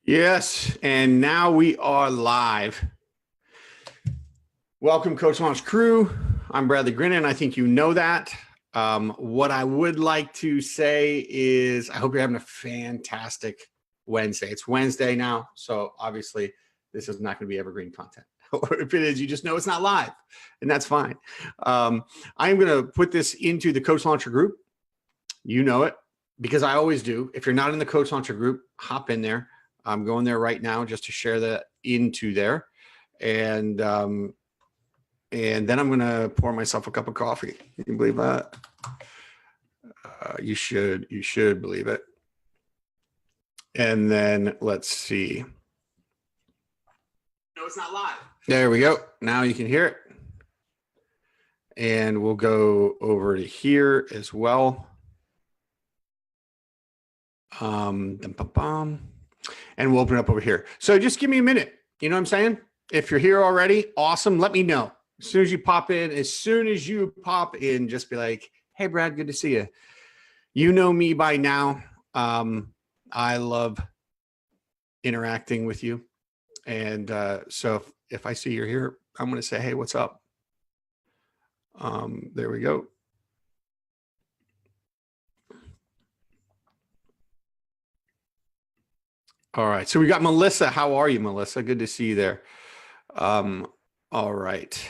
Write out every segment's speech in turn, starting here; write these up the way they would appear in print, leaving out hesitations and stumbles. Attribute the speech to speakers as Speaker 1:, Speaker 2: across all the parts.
Speaker 1: Yes, and now we are live. Welcome, Coach Launch crew. I'm Bradley Grinnen. I think you know that. What I would like to say is I hope you're having a fantastic Wednesday. It's Wednesday now, so obviously this is not going to be evergreen content. Or if it is, you just know it's not live, and that's fine. I'm going to put this into the Coach Launcher group. You know it, because I always do. If you're not in the Coach Launcher group, hop in there. I'm going there right now just to share that into there. And then I'm going to pour myself a cup of coffee. You can believe that? You should believe it. And then let's see. No, it's not live. There we go. Now you can hear it. And we'll go over to here as well. And we'll open it up over here. So just give me a minute. You know what I'm saying? If you're here already, awesome. Let me know. As soon as you pop in, just be like, hey, Brad, good to see you. You know me by now. I love interacting with you. And so if I see you're here, I'm going to say, hey, what's up? There we go. All right. So we got Melissa. How are you, Melissa? Good to see you there. All right.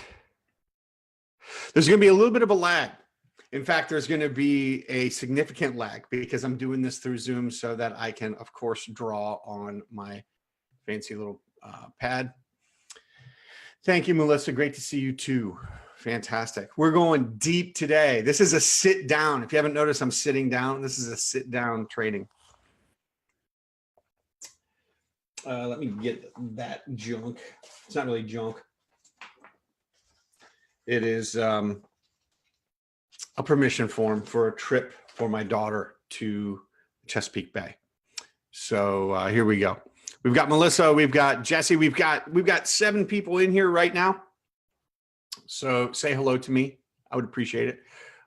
Speaker 1: There's going to be a little bit of a lag. In fact, there's going to be a significant lag because I'm doing this through Zoom so that I can, of course, draw on my fancy little pad. Thank you, Melissa. Great to see you too. Fantastic. We're going deep today. This is a sit down. If you haven't noticed, I'm sitting down. This is a sit down training. Let me get that junk. It's not really junk. It is a permission form for a trip for my daughter to Chesapeake Bay. So here we go. We've got Melissa, we've got Jesse, we've got 7 people in here right now. So say hello to me. I would appreciate it.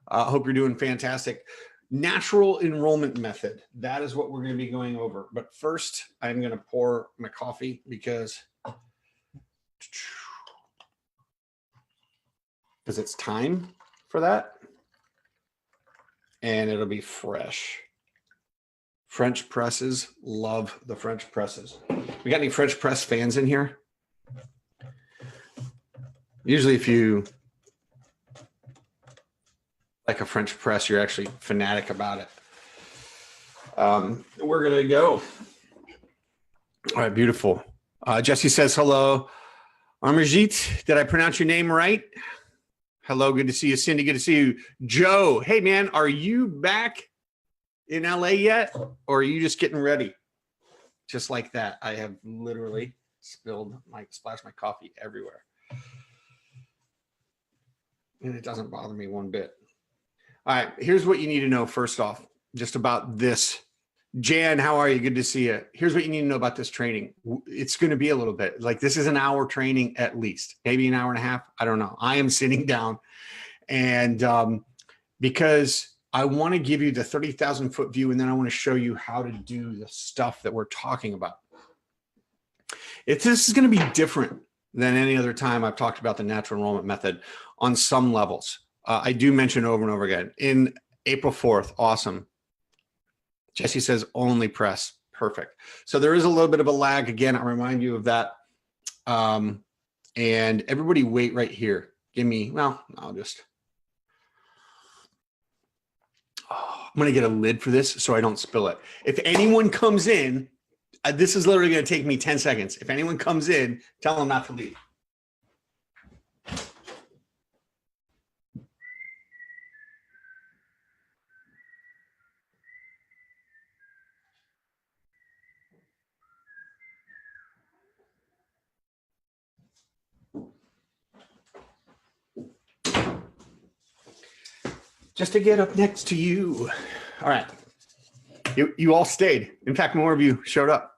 Speaker 1: I hope you're doing fantastic. Natural enrollment method. That is what we're going to be going over. But first, I'm going to pour my coffee because it's time for that. And it'll be fresh. French presses. Love the French presses. We got any French press fans in here? Usually if you like a French press, you're actually fanatic about it. We're going to go. All right, beautiful. Jesse says hello. Amarjit, did I pronounce your name right? Hello, good to see you. Cindy, good to see you. Joe, hey man, are you back in LA yet? Or are you just getting ready? Just like that. I have literally splashed my coffee everywhere. And it doesn't bother me one bit. All right, here's what you need to know first off, just about this. Jan, how are you? Good to see you. Here's what you need to know about this training. It's going to be a little bit like this is an hour training at least, maybe an hour and a half. I don't know. I am sitting down and because I want to give you the 30,000 foot view and then I want to show you how to do the stuff that we're talking about. This is going to be different than any other time I've talked about the natural enrollment method on some levels. I do mention over and over again. In April 4th, awesome. Jesse says only press. Perfect. So there is a little bit of a lag. Again, I'll remind you of that. And everybody wait right here. Give me, well, I'll just, I'm going to get a lid for this so I don't spill it. If anyone comes in, this is literally going to take me 10 seconds. If anyone comes in, tell them not to leave. Just to get up next to you. All right. You all stayed. In fact, more of you showed up.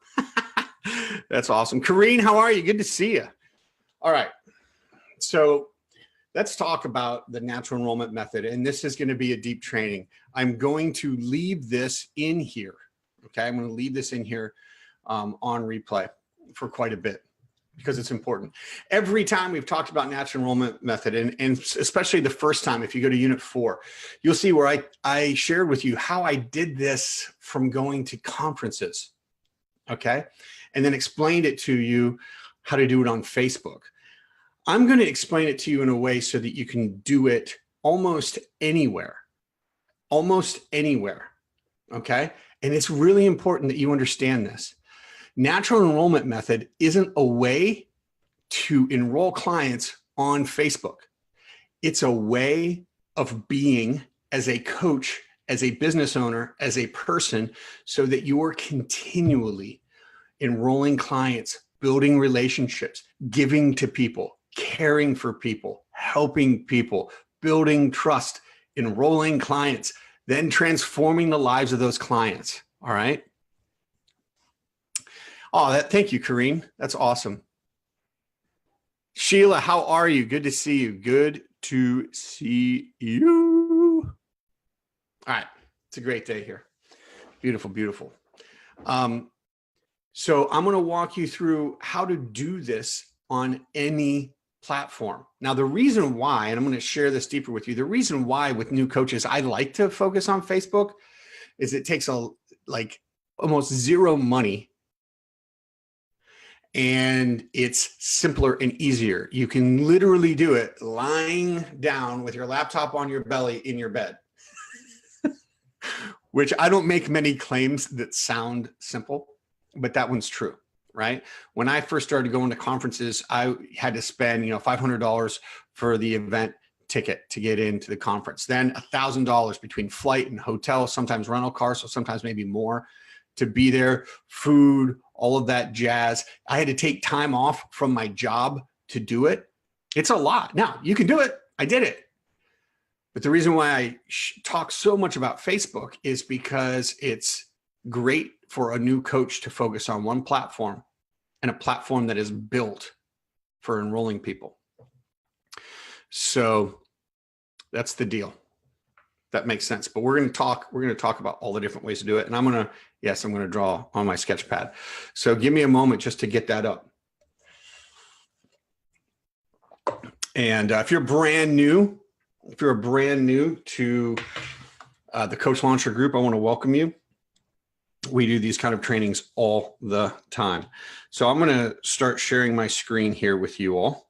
Speaker 1: That's awesome. Kareen, how are you? Good to see you. All right. So let's talk about the natural enrollment method. And this is going to be a deep training. I'm going to leave this in here. Okay. I'm going to leave this in here on replay for quite a bit because it's important. Every time we've talked about natural enrollment method, and especially the first time, if you go to unit 4, you'll see where I shared with you how I did this from going to conferences, okay? And then explained it to you how to do it on Facebook. I'm going to explain it to you in a way so that you can do it almost anywhere, okay? And it's really important that you understand this. Natural enrollment method isn't a way to enroll clients on Facebook. It's a way of being as a coach, as a business owner, as a person, so that you're continually enrolling clients, building relationships, giving to people, caring for people, helping people, building trust, enrolling clients, then transforming the lives of those clients. All right. Oh, thank you, Kareen. That's awesome. Sheila, how are you? Good to see you. Good to see you. All right. It's a great day here. Beautiful, beautiful. So I'm going to walk you through how to do this on any platform. Now, the reason why, and I'm going to share this deeper with you, the reason why with new coaches, I like to focus on Facebook is it takes almost zero money and it's simpler and easier. You can literally do it lying down with your laptop on your belly in your bed, which I don't make many claims that sound simple, but that one's true, right? When I first started going to conferences, I had to spend, $500 for the event ticket to get into the conference, then $1,000 between flight and hotel, sometimes rental car, so sometimes maybe more to be there, food, all of that jazz. I had to take time off from my job to do it. It's a lot. Now, you can do it. I did it. But the reason why I talk so much about Facebook is because it's great for a new coach to focus on one platform, and a platform that is built for enrolling people. So that's the deal. That makes sense. But we're going to talk about all the different ways to do it. And I'm going to draw on my sketch pad. So give me a moment just to get that up. And if you're brand new to the Coach Launcher Group, I want to welcome you. We do these kind of trainings all the time. So I'm going to start sharing my screen here with you all.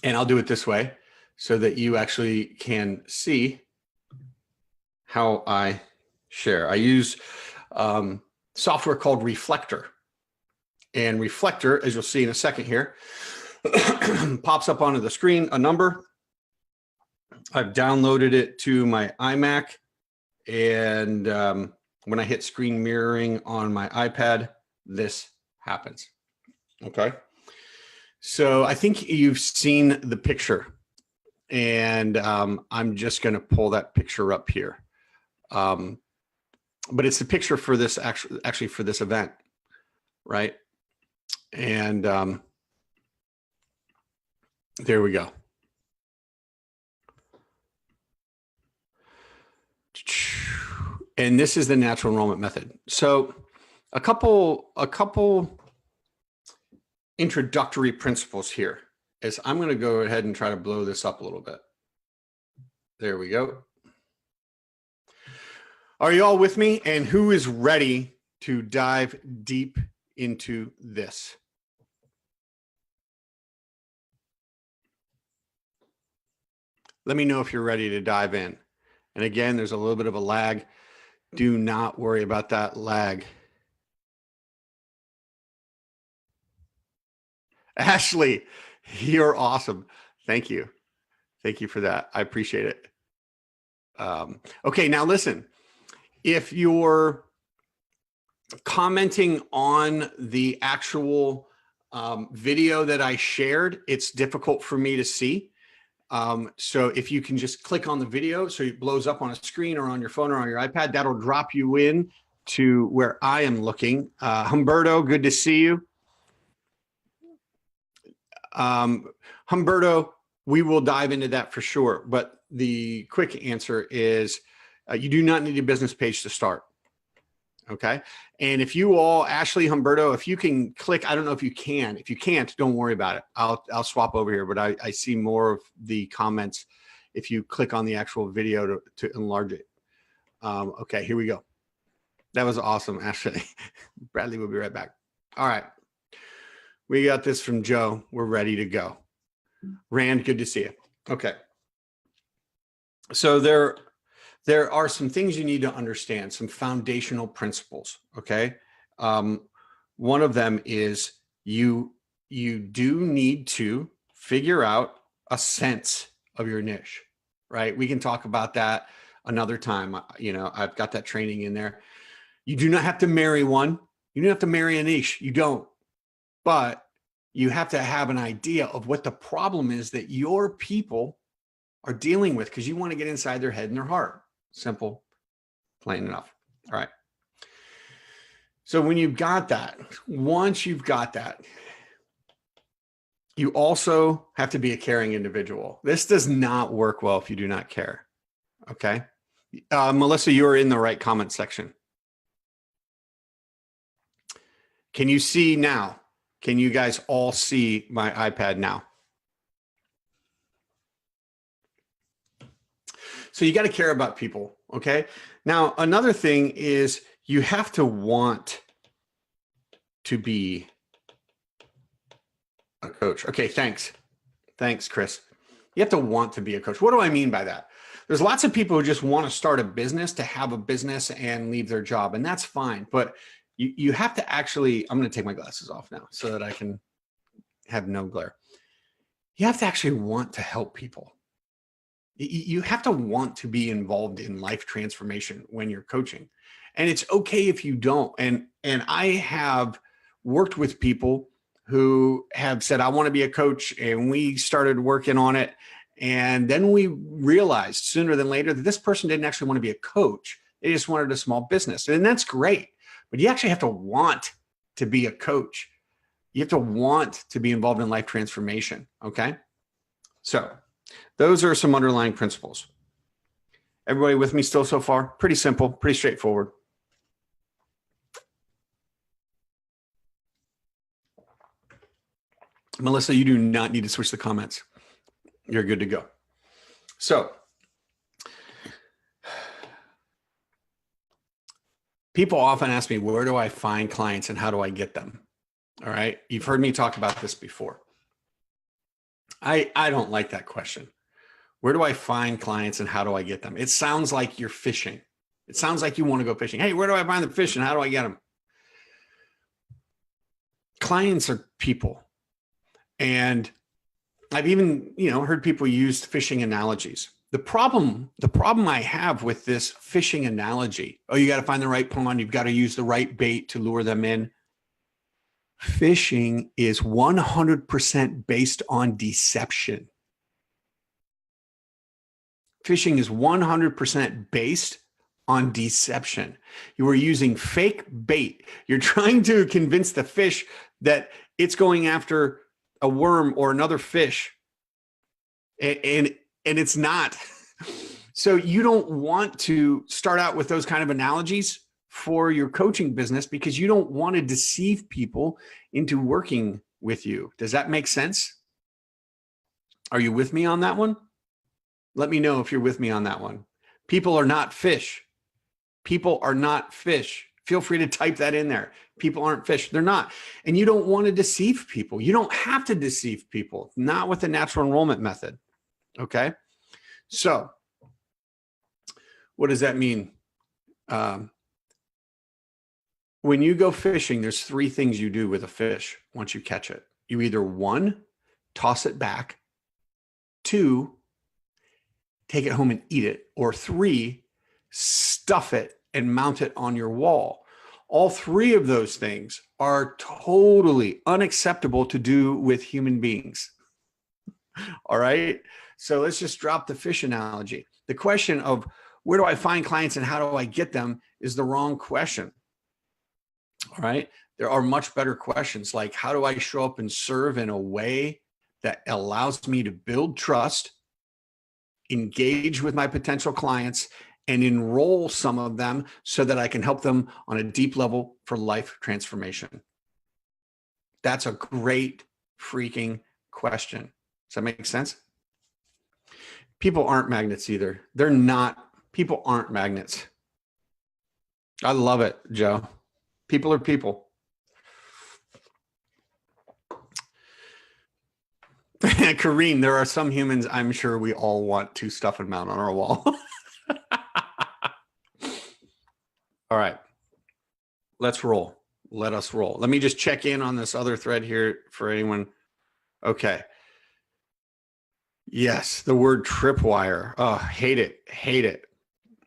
Speaker 1: And I'll do it this way so that you actually can see how I share. I use software called Reflector. And Reflector, as you'll see in a second here, pops up onto the screen, a number. I've downloaded it to my iMac. And when I hit screen mirroring on my iPad, this happens. Okay. So I think you've seen the picture, and I'm just going to pull that picture up here. But it's the picture for this actually for this event, right? And there we go. And this is the natural enrollment method. So a couple introductory principles here is I'm going to go ahead and try to blow this up a little bit. There we go. Are you all with me? And who is ready to dive deep into this? Let me know if you're ready to dive in. And again, there's a little bit of a lag. Do not worry about that lag. Ashley, you're awesome. Thank you. Thank you for that. I appreciate it. Okay, now listen, if you're commenting on the actual video that I shared, it's difficult for me to see. So if you can just click on the video so it blows up on a screen or on your phone or on your iPad, that'll drop you in to where I am looking. Humberto, good to see you. Humberto, we will dive into that for sure. But the quick answer is you do not need a business page to start. Okay. And if you all, Ashley, Humberto, if you can click, I don't know if you can. If you can't, don't worry about it. I'll swap over here, but I see more of the comments if you click on the actual video to enlarge it. Okay, here we go. That was awesome, Ashley. Bradley will be right back. All right. We got this from Joe. We're ready to go. Rand, good to see you. Okay. So there are some things you need to understand, some foundational principles, okay? One of them is you do need to figure out a sense of your niche, right? We can talk about that another time. You know, I've got that training in there. You do not have to marry one. You don't have to marry a niche. You don't. But you have to have an idea of what the problem is that your people are dealing with, because you want to get inside their head and their heart. Simple, plain enough. All right. So when you've got that, once you've got that, you also have to be a caring individual. This does not work well if you do not care. Okay. Melissa, you're in the right comment section. Can you see now? Can you guys all see my iPad now? So you got to care about people, okay? Now, another thing is you have to want to be a coach. Okay, thanks. Thanks, Chris. You have to want to be a coach. What do I mean by that? There's lots of people who just want to start a business to have a business and leave their job, and that's fine. But you have to actually, I'm going to take my glasses off now so that I can have no glare. You have to actually want to help people. You have to want to be involved in life transformation when you're coaching. And it's okay if you don't. And I have worked with people who have said, I want to be a coach, and we started working on it. And then we realized sooner than later that this person didn't actually want to be a coach. They just wanted a small business. And that's great. But you actually have to want to be a coach. You have to want to be involved in life transformation. Okay. So those are some underlying principles. Everybody with me still so far? Pretty simple, pretty straightforward. Melissa, you do not need to switch the comments. You're good to go. So people often ask me, where do I find clients and how do I get them? All right. You've heard me talk about this before. I don't like that question. Where do I find clients and how do I get them? It sounds like you're fishing. It sounds like you want to go fishing. Hey, where do I find the fish and how do I get them? Clients are people. And I've even, heard people use fishing analogies. The problem I have with this fishing analogy, you got to find the right pond, you've got to use the right bait to lure them in. Fishing is 100% based on deception. Fishing is 100% based on deception. You are using fake bait. You're trying to convince the fish that it's going after a worm or another fish. And it's not. So you don't want to start out with those kind of analogies for your coaching business because you don't want to deceive people into working with you. Does that make sense? Are you with me on that one? Let me know if you're with me on that one. People are not fish. People are not fish. Feel free to type that in there. People aren't fish. They're not. And you don't want to deceive people. You don't have to deceive people, not with the natural enrollment method. Okay. So what does that mean? When you go fishing, there's three things you do with a fish once you catch it. You either 1, toss it back, 2, take it home and eat it, or 3, stuff it and mount it on your wall. All three of those things are totally unacceptable to do with human beings. All right. So let's just drop the fish analogy. The question of where do I find clients and how do I get them is the wrong question. All right. There are much better questions like how do I show up and serve in a way that allows me to build trust, engage with my potential clients, and enroll some of them so that I can help them on a deep level for life transformation? That's a great freaking question. Does that make sense? People aren't magnets either. They're not, people aren't magnets. I love it, Joe. People are people. Kareem, there are some humans I'm sure we all want to stuff and mount on our wall. All right, let's roll. Let us roll. Let me just check in on this other thread here for anyone. Okay. Yes, the word tripwire. Oh, hate it. Hate it.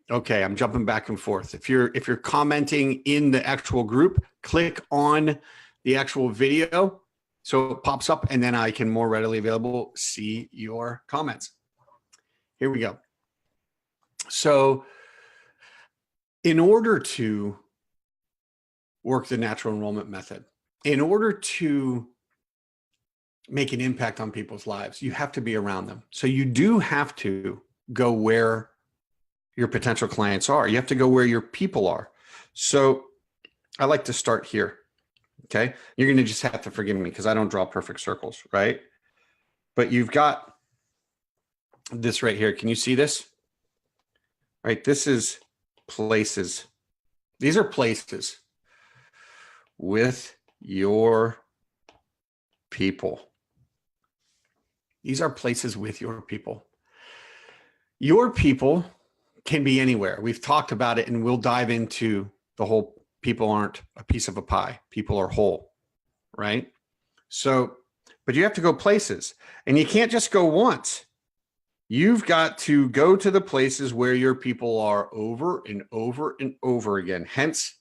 Speaker 1: Okay, I'm jumping back and forth. If you're commenting in the actual group, click on the actual video so it pops up, and then I can more readily available see your comments. Here we go. So in order to work the natural enrollment method, in order to make an impact on people's lives, you have to be around them. So you do have to go where your potential clients are. You have to go where your people are. So I like to start here. Okay. You're going to just have to forgive me because I don't draw perfect circles, right? But you've got this right here. Can you see this? Right. This is places. These are places with your people. These are places with your people. Your people can be anywhere. We've talked about it, and we'll dive into the whole people aren't a piece of a pie. People are whole, right? So, but you have to go places, and you can't just go once. You've got to go to the places where your people are over and over and over again. Hence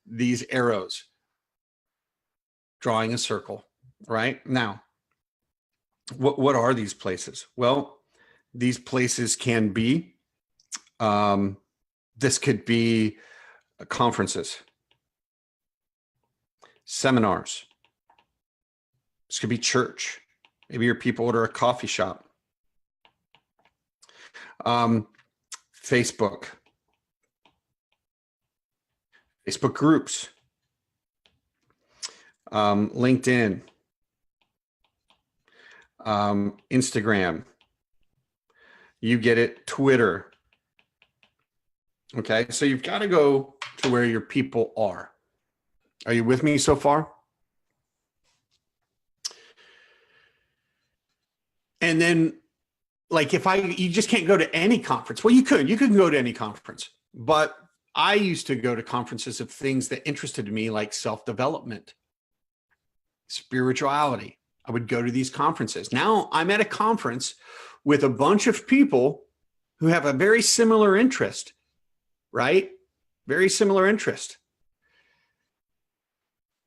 Speaker 1: these arrows drawing a circle, right? Now, what are these places? Well, these places can be, this could be conferences, seminars. This could be church. Maybe your people order a coffee shop. Facebook groups, LinkedIn, Instagram, you get it, Twitter. Okay, so you've got to go to where your people are. Are you with me so far? And then, like, you just can't go to any conference. Well, you can go to any conference, but I used to go to conferences of things that interested me, like self-development, spirituality. I would go to these conferences. Now I'm at a conference with a bunch of people who have a very similar interest, right? Very similar interest.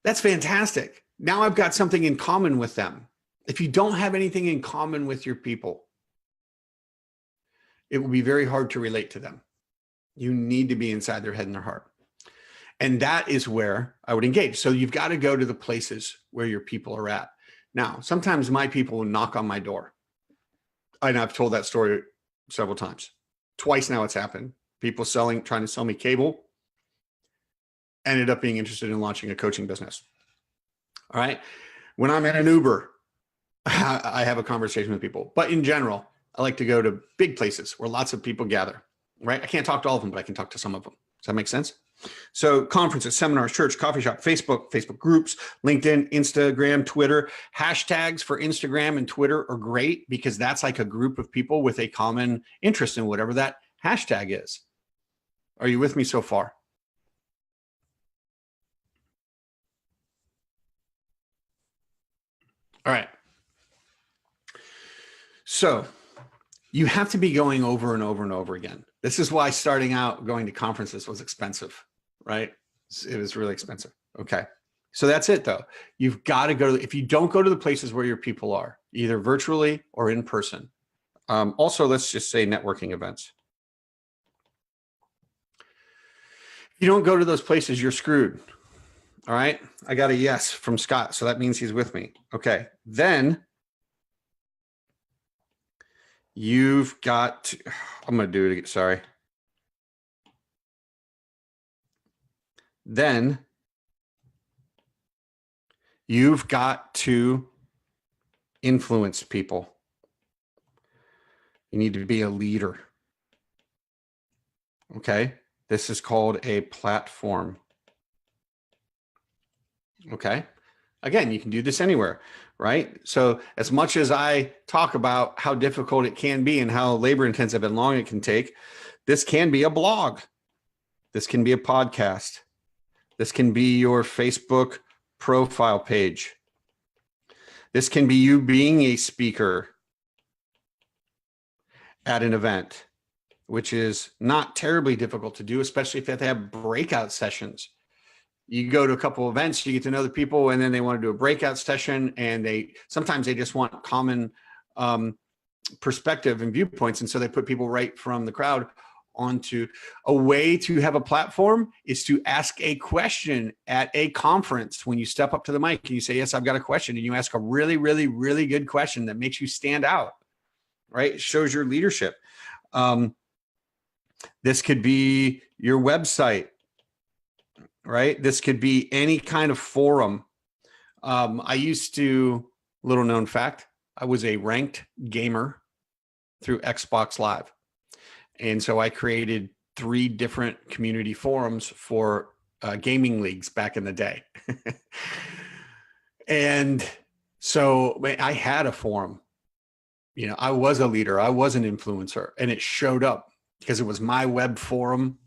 Speaker 1: That's fantastic. Now I've got something in common with them. If you don't have anything in common with your people, it will be very hard to relate to them. You need to be inside their head and their heart. And that is where I would engage. So you've got to go to the places where your people are at. Now, sometimes my people will knock on my door. And I've told that story several times. Twice now it's happened. People trying to sell me cable, ended up being interested in launching a coaching business. All right. When I'm in an Uber, I have a conversation with people. But in general, I like to go to big places where lots of people gather, right? I can't talk to all of them, but I can talk to some of them. Does that make sense? So conferences, seminars, church, coffee shop, Facebook groups, LinkedIn, Instagram, Twitter. Hashtags for Instagram and Twitter are great because that's like a group of people with a common interest in whatever that hashtag is. Are you with me so far? All right. So you have to be going over and over and over again. This is why starting out going to conferences was expensive, right? It was really expensive. Okay. So that's it though. You've got to go if you don't go to the places where your people are, either virtually or in person. Also, let's just say networking events. If you don't go to those places, you're screwed. All right. I got a yes from Scott. So that means he's with me. Okay. Then you've got to, I'm going to do it again. Sorry. then you've got to influence people. You need to be a leader. Okay. This is called a platform. Okay. Again, you can do this anywhere, right? So as much as I talk about how difficult it can be and how labor intensive and long it can take, this can be a blog. This can be a podcast. This can be your Facebook profile page. This can be you being a speaker at an event, which is not terribly difficult to do, especially if you have to have breakout sessions. You go to a couple of events, you get to know the people, and then they want to do a breakout session, and sometimes they just want common perspective and viewpoints, and so they put people right from the crowd onto. A way to have a platform is to ask a question at a conference. When you step up to the mic and you say, yes, I've got a question, and you ask a really, really, really good question that makes you stand out, right? It shows your leadership. This could be your website, right? This could be any kind of forum. Little known fact, I was a ranked gamer through Xbox Live. And so I created 3 different community forums for gaming leagues back in the day. And so I had a forum. You know, I was a leader. I was an influencer, and it showed up because it was my web forum.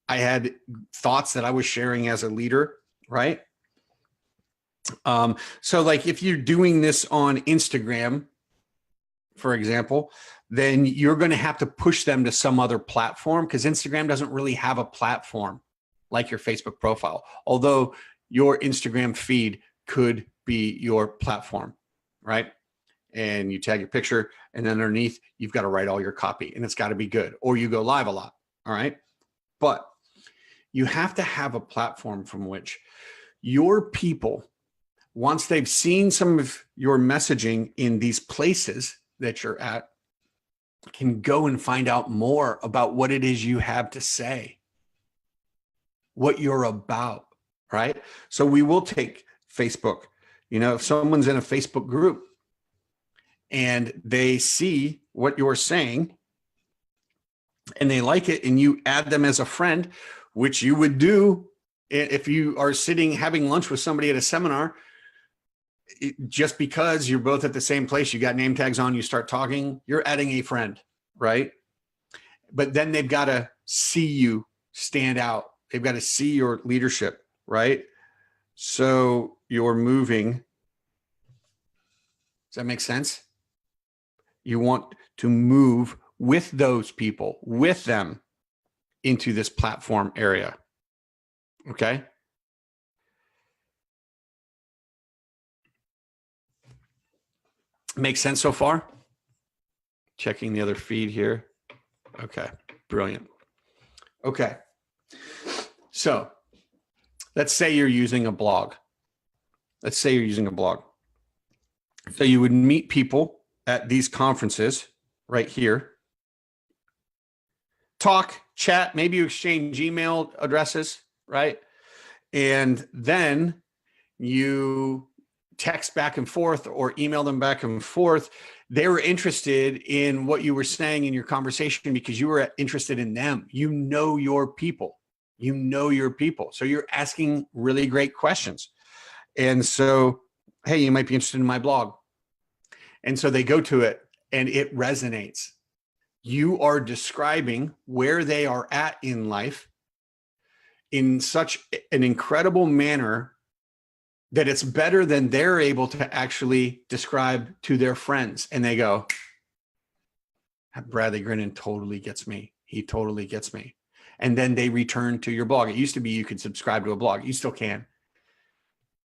Speaker 1: I had thoughts that I was sharing as a leader, right? So like if you're doing this on Instagram, for example, then you're going to have to push them to some other platform, because Instagram doesn't really have a platform like your Facebook profile, although your Instagram feed could be your platform, right? And you tag your picture, and underneath you've got to write all your copy, and it's got to be good, or you go live a lot. All right. But you have to have a platform from which your people, once they've seen some of your messaging in these places that you're at, can go and find out more about what it is you have to say, what you're about, right? So we will take Facebook. You know, if someone's in a Facebook group and they see what you're saying and they like it, and you add them as a friend, which you would do if you are sitting having lunch with somebody at a seminar. Just because you're both at the same place, you got name tags on, you start talking, you're adding a friend, right? But then they've got to see you stand out. They've got to see your leadership, right? So you're moving. Does that make sense? You want to move with those people, with them, into this platform area. Okay? Makes sense so far? Checking the other feed here. Okay, brilliant. Okay, so let's say you're using a blog. Let's say you're using a blog. So you would meet people at these conferences right here. Talk, chat, maybe you exchange email addresses, right? And then you text back and forth or email them back and forth. They were interested in what you were saying in your conversation because you were interested in them. You know your people. You know your people. So you're asking really great questions. And so, hey, you might be interested in my blog. And so they go to it and it resonates. You are describing where they are at in life in such an incredible manner that it's better than they're able to actually describe to their friends. And they go, Bradley Grinnen totally gets me. He totally gets me. And then they return to your blog. It used to be you could subscribe to a blog. You still can.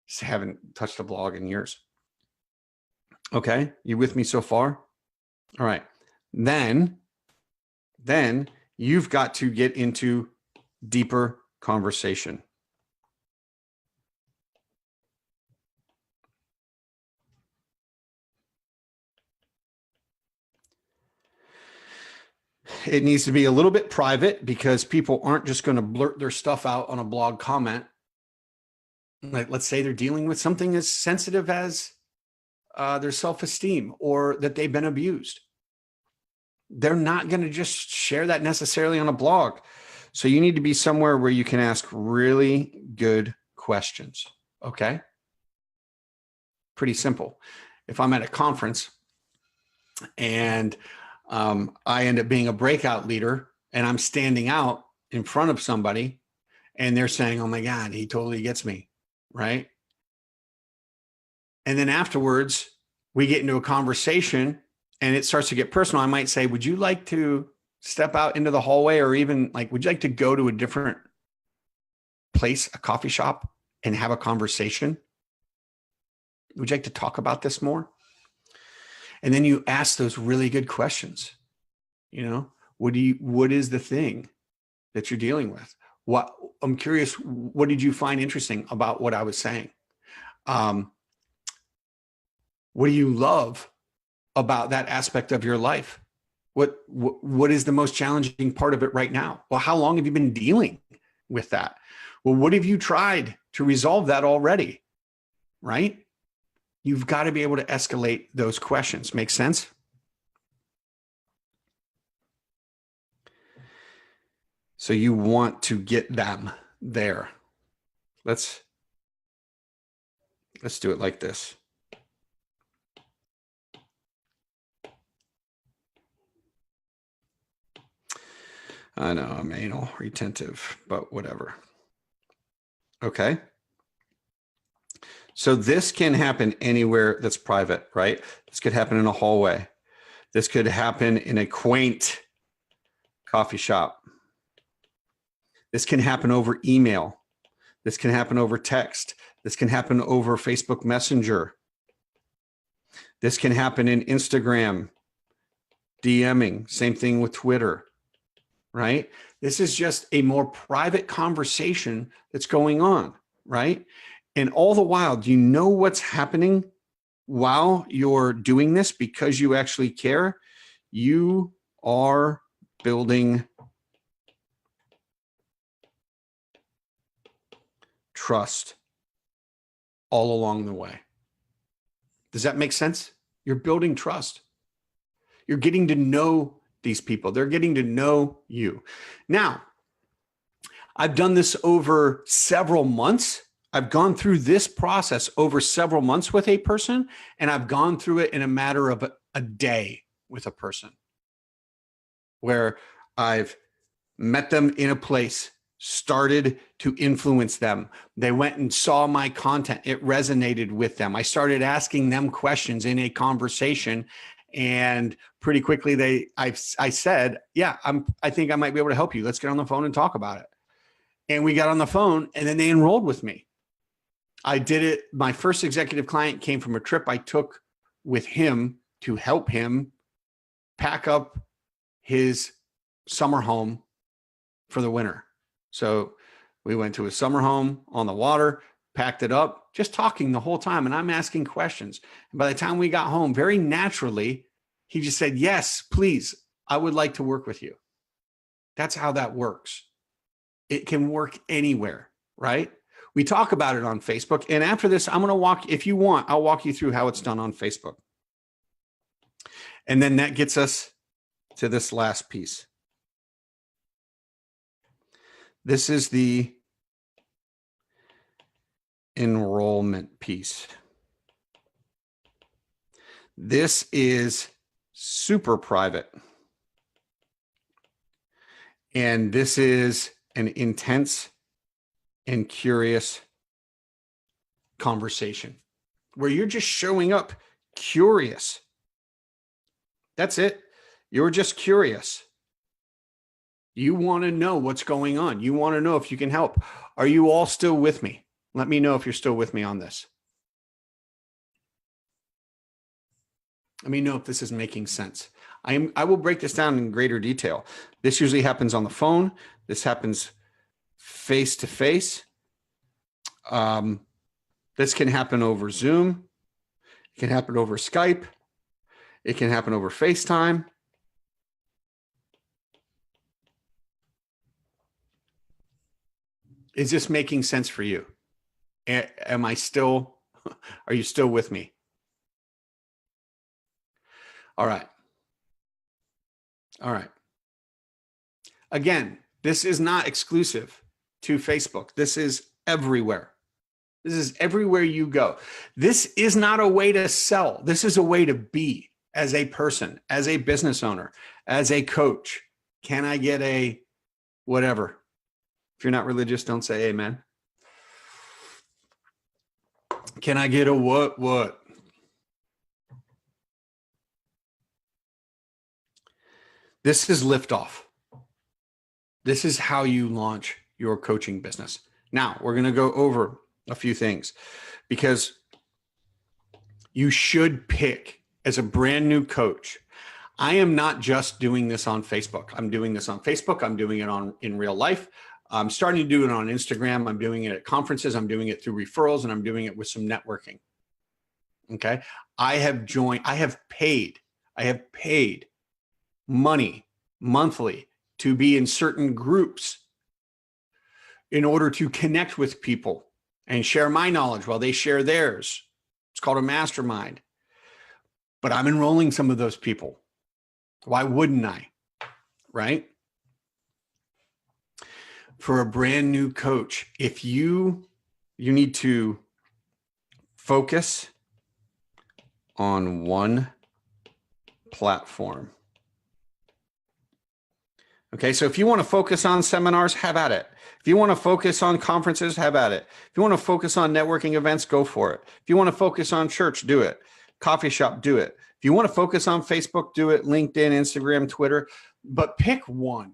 Speaker 1: Just haven't touched a blog in years. Okay, you with me so far? All right. Then you've got to get into deeper conversation. It needs to be a little bit private because people aren't just going to blurt their stuff out on a blog comment. Like, let's say they're dealing with something as sensitive as their self-esteem or that they've been abused. They're not going to just share that necessarily on a blog. So you need to be somewhere where you can ask really good questions. Okay. Pretty simple. If I'm at a conference and I end up being a breakout leader and I'm standing out in front of somebody and they're saying, oh my God, he totally gets me. Right. And then afterwards, we get into a conversation and it starts to get personal. I might say, would you like to step out into the hallway, or even like, would you like to go to a different place, a coffee shop, and have a conversation? Would you like to talk about this more? And then you ask those really good questions. You know, what is the thing that you're dealing with? What, I'm curious, what did you find interesting about what I was saying? What do you love about that aspect of your life? What is the most challenging part of it right now? Well, how long have you been dealing with that? Well, what have you tried to resolve that already? Right? You've got to be able to escalate those questions. Make sense? So you want to get them there. Let's do it like this. I know I'm anal retentive, but whatever. Okay. So this can happen anywhere that's private, right? This could happen in a hallway. This could happen in a quaint coffee shop. This can happen over email. This can happen over text. This can happen over Facebook Messenger. This can happen in Instagram, DMing, same thing with Twitter, right? This is just a more private conversation that's going on, right? And all the while, do you know what's happening while you're doing this because you actually care? You are building trust all along the way. Does that make sense? You're building trust. You're getting to know these people. They're getting to know you. Now, I've done this over several months. I've gone through this process over several months with a person, and I've gone through it in a matter of a day with a person where I've met them in a place, started to influence them. They went and saw my content. It resonated with them. I started asking them questions in a conversation, and pretty quickly I said, yeah, I think I might be able to help you. Let's get on the phone and talk about it. And we got on the phone, and then they enrolled with me. I did it. My first executive client came from a trip I took with him to help him pack up his summer home for the winter. So we went to a summer home on the water, packed it up, just talking the whole time. And I'm asking questions. And by the time we got home, very naturally, he just said, yes, please, I would like to work with you. That's how that works. It can work anywhere, right? We talk about it on Facebook. And after this, I'm going to walk, if you want, I'll walk you through how it's done on Facebook. And then that gets us to this last piece. This is the enrollment piece. This is super private. And this is an intense and curious conversation where you're just showing up curious. That's it. You're just curious. You want to know what's going on. You want to know if you can help. Are you all still with me? Let me know if you're still with me on this. Let me know if this is making sense. I will break this down in greater detail. This usually happens on the phone. This happens face to face. This can happen over Zoom. It can happen over Skype. It can happen over FaceTime. Is this making sense for you? Am I still, are you still with me? All right. All right. Again, this is not exclusive to Facebook. This is everywhere. This is everywhere you go. This is not a way to sell. This is a way to be as a person, as a business owner, as a coach. Can I get a whatever? If you're not religious, don't say amen. Can I get a what? This is liftoff. This is how you launch your coaching business. Now, we're going to go over a few things because you should pick as a brand new coach. I am not just doing this on Facebook. I'm doing this on Facebook. I'm doing it in real life. I'm starting to do it on Instagram. I'm doing it at conferences. I'm doing it through referrals, and I'm doing it with some networking. Okay. I have paid money monthly to be in certain groups in order to connect with people and share my knowledge while they share theirs. It's called a mastermind. But I'm enrolling some of those people. Why wouldn't I? Right? For a brand new coach, if you need to focus on one platform. Okay, so if you want to focus on seminars, have at it. If you want to focus on conferences, have at it. If you want to focus on networking events, go for it. If you want to focus on church, do it. Coffee shop, do it. If you want to focus on Facebook, do it. LinkedIn, Instagram, Twitter, but pick one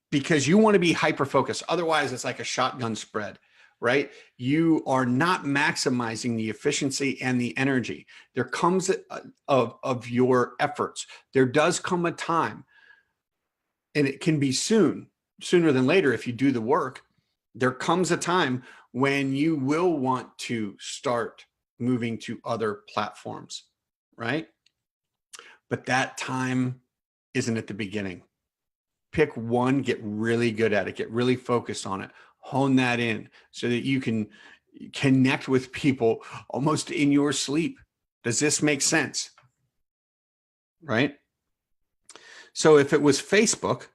Speaker 1: because you want to be hyper-focused. Otherwise, it's like a shotgun spread, right? You are not maximizing the efficiency and the energy. There comes of your efforts. There does come a time, and it can be sooner than later if you do the work. There comes a time when you will want to start moving to other platforms, right? But that time isn't at the beginning. Pick one, get really good at it, get really focused on it, hone that in so that you can connect with people almost in your sleep. Does this make sense? Right? So if it was Facebook,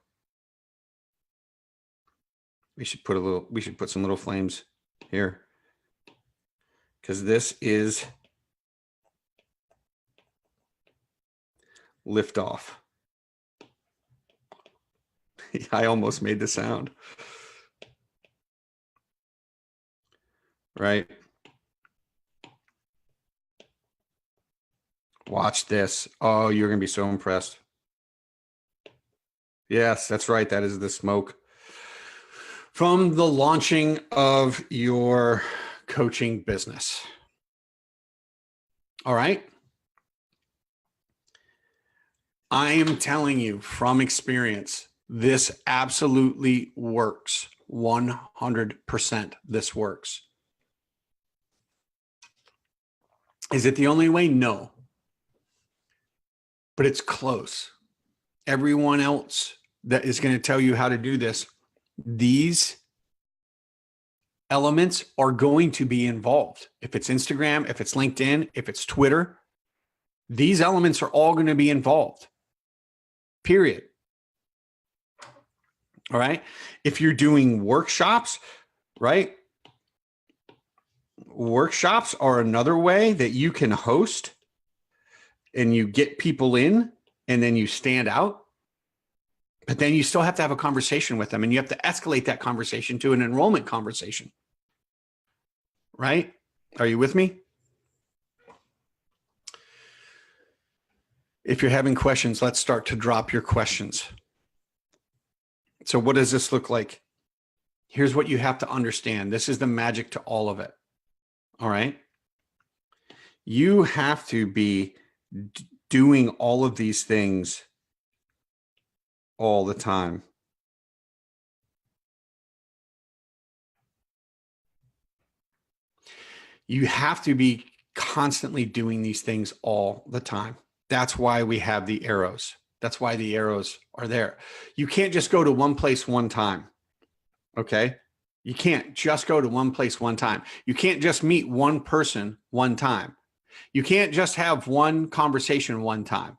Speaker 1: we should put some little flames here because this is liftoff. I almost made the sound. Right? Watch this. Oh, you're going to be so impressed. Yes, that's right. That is the smoke from the launching of your coaching business. All right. I am telling you from experience, this absolutely works. 100% this works. Is it the only way? No. But it's close. Everyone else that is going to tell you how to do this, these elements are going to be involved. If it's Instagram, if it's LinkedIn, if it's Twitter, these elements are all going to be involved. Period. All right. If you're doing workshops, right? Workshops are another way that you can host and you get people in and then you stand out. But then you still have to have a conversation with them and you have to escalate that conversation to an enrollment conversation. Right? Are you with me? If you're having questions, let's start to drop your questions. So what does this look like? Here's what you have to understand. This is the magic to all of it. All right. You have to be doing all of these things all the time. You have to be constantly doing these things all the time. That's why we have the arrows. That's why the arrows are there. You can't just go to one place one time. Okay. You can't just go to one place one time. You can't just meet one person one time. You can't just have one conversation one time.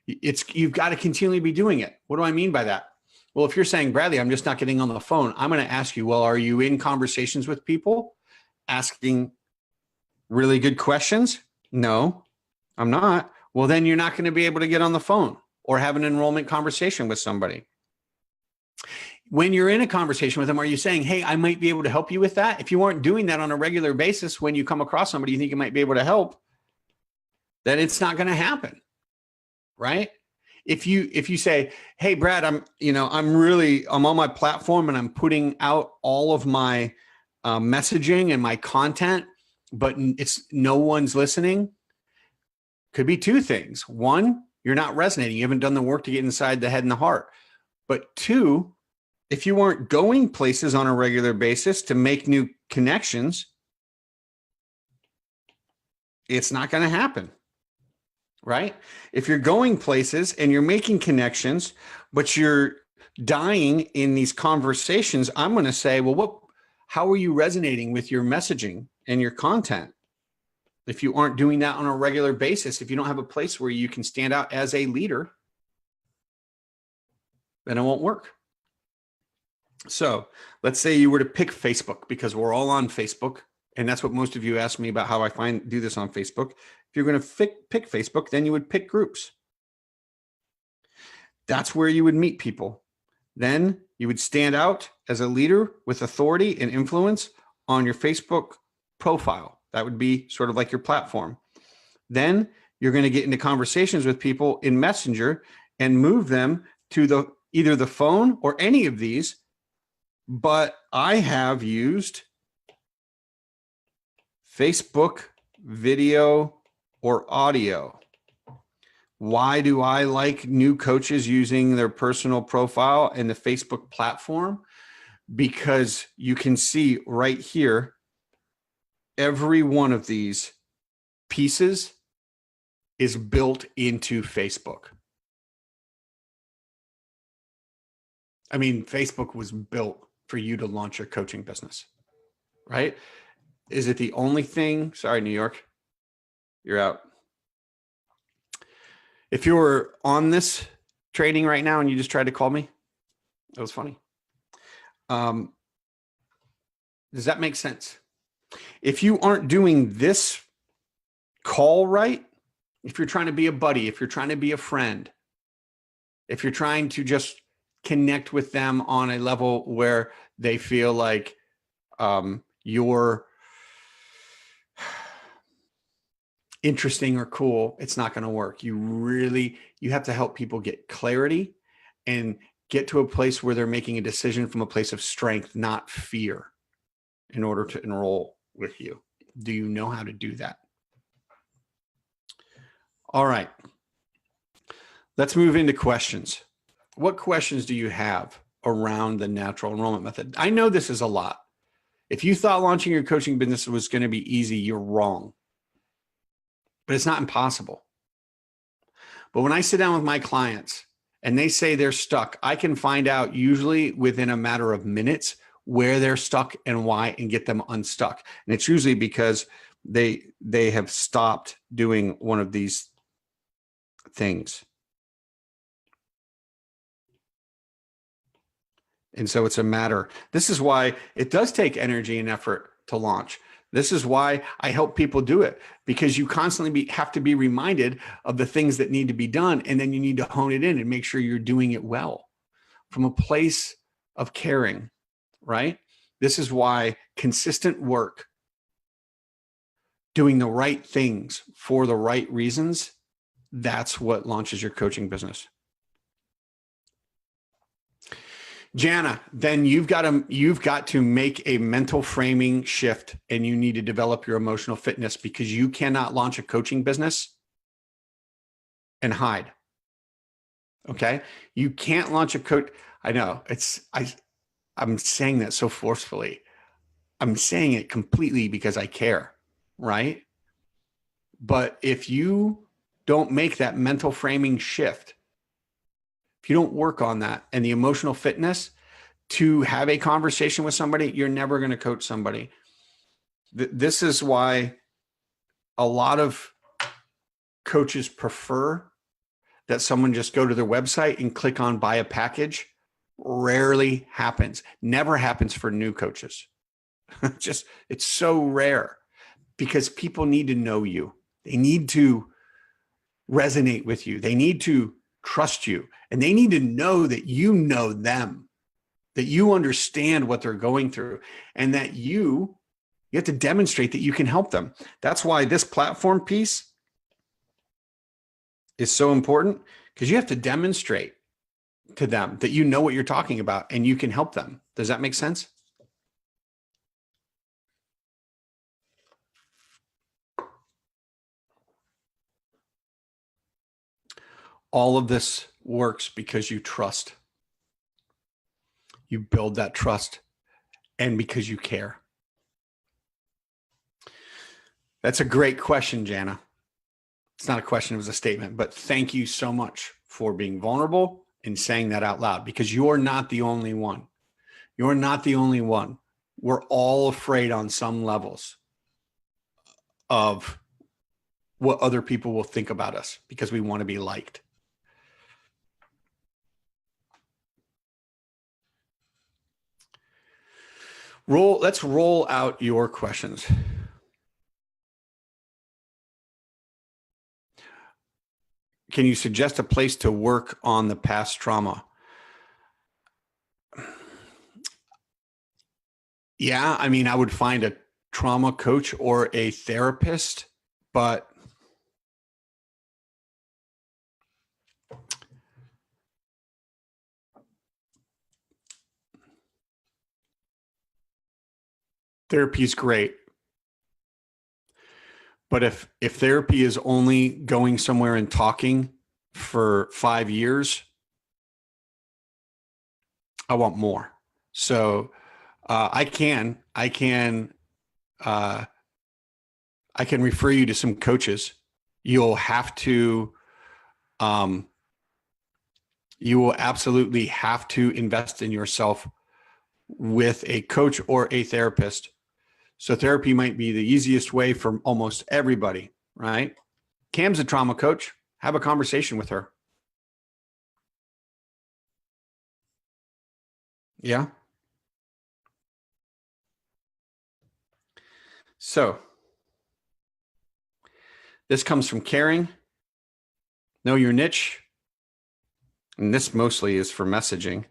Speaker 1: You've got to continually be doing it. What do I mean by that? Well, if you're saying, Bradley, I'm just not getting on the phone, I'm going to ask you, well, are you in conversations with people asking really good questions? No, I'm not. Well, then you're not going to be able to get on the phone or have an enrollment conversation with somebody. When you're in a conversation with them, are you saying, hey, I might be able to help you with that? If you aren't doing that on a regular basis, when you come across somebody you think you might be able to help, then it's not going to happen, right? If you say, hey, Brad, I'm on my platform and I'm putting out all of my messaging and my content, but it's no one's listening. Could be two things. One, you're not resonating. You haven't done the work to get inside the head and the heart. But two, if you aren't going places on a regular basis to make new connections, it's not going to happen, right? If you're going places and you're making connections, but you're dying in these conversations, I'm going to say, well, how are you resonating with your messaging and your content? If you aren't doing that on a regular basis, if you don't have a place where you can stand out as a leader, then it won't work. So let's say you were to pick Facebook, because we're all on Facebook. And that's what most of you ask me about, how I do this on Facebook. If you're going to pick Facebook, then you would pick groups. That's where you would meet people. Then you would stand out as a leader with authority and influence on your Facebook profile. That would be sort of like your platform. Then you're going to get into conversations with people in Messenger and move them to either the phone or any of these. But I have used Facebook video or audio. Why do I like new coaches using their personal profile and the Facebook platform? Because you can see right here, every one of these pieces is built into Facebook. I mean, Facebook was built for you to launch your coaching business, right? Is it the only thing? Sorry, New York, you're out. If you were on this training right now and you just tried to call me, that was funny. Does that make sense? If you aren't doing this call right, if you're trying to be a buddy, if you're trying to be a friend, if you're trying to just connect with them on a level where they feel like you're interesting or cool, it's not going to work. You have to help people get clarity and get to a place where they're making a decision from a place of strength, not fear, in order to enroll with you. Do you know how to do that? All right. Let's move into questions. What questions do you have around the natural enrollment method? I know this is a lot. If you thought launching your coaching business was going to be easy, you're wrong. But it's not impossible. But when I sit down with my clients and they say they're stuck, I can find out usually within a matter of minutes where they're stuck and why, and get them unstuck. And it's usually because they have stopped doing one of these things. And so it's a matter. This is why it does take energy and effort to launch. This is why I help people do it, because you constantly have to be reminded of the things that need to be done. And then you need to hone it in and make sure you're doing it well from a place of caring, right? This is why consistent work, doing the right things for the right reasons, that's what launches your coaching business. Jana, then you've got to make a mental framing shift, and you need to develop your emotional fitness, because you cannot launch a coaching business and hide. Okay? You can't launch a coach. I know I'm saying that so forcefully. I'm saying it completely because I care, right? But if you don't make that mental framing shift, if you don't work on that and the emotional fitness, to have a conversation with somebody, you're never going to coach somebody. This is why a lot of coaches prefer that someone just go to their website and click on buy a package. Rarely happens. Never happens for new coaches. It's so rare because people need to know you. They need to resonate with you. They need to trust you, and they need to know that you know them, that you understand what they're going through, and that you have to demonstrate that you can help them. That's why this platform piece is so important, because you have to demonstrate to them that you know what you're talking about and you can help them. Does that make sense? All of this works because you trust. You build that trust, and because you care. That's a great question, Jana. It's not a question, it was a statement, but thank you so much for being vulnerable and saying that out loud, because you're not the only one. You're not the only one. We're all afraid on some levels of what other people will think about us because we want to be liked. Let's roll out your questions. Can you suggest a place to work on the past trauma? Yeah, I mean, I would find a trauma coach or a therapist, but therapy is great. But if therapy is only going somewhere and talking for 5 years, I want more. So I can refer you to some coaches. You'll have to, you will absolutely have to invest in yourself with a coach or a therapist. So therapy might be the easiest way for almost everybody, right? Cam's a trauma coach. Have a conversation with her. Yeah. So this comes from caring. Know your niche. And this mostly is for messaging.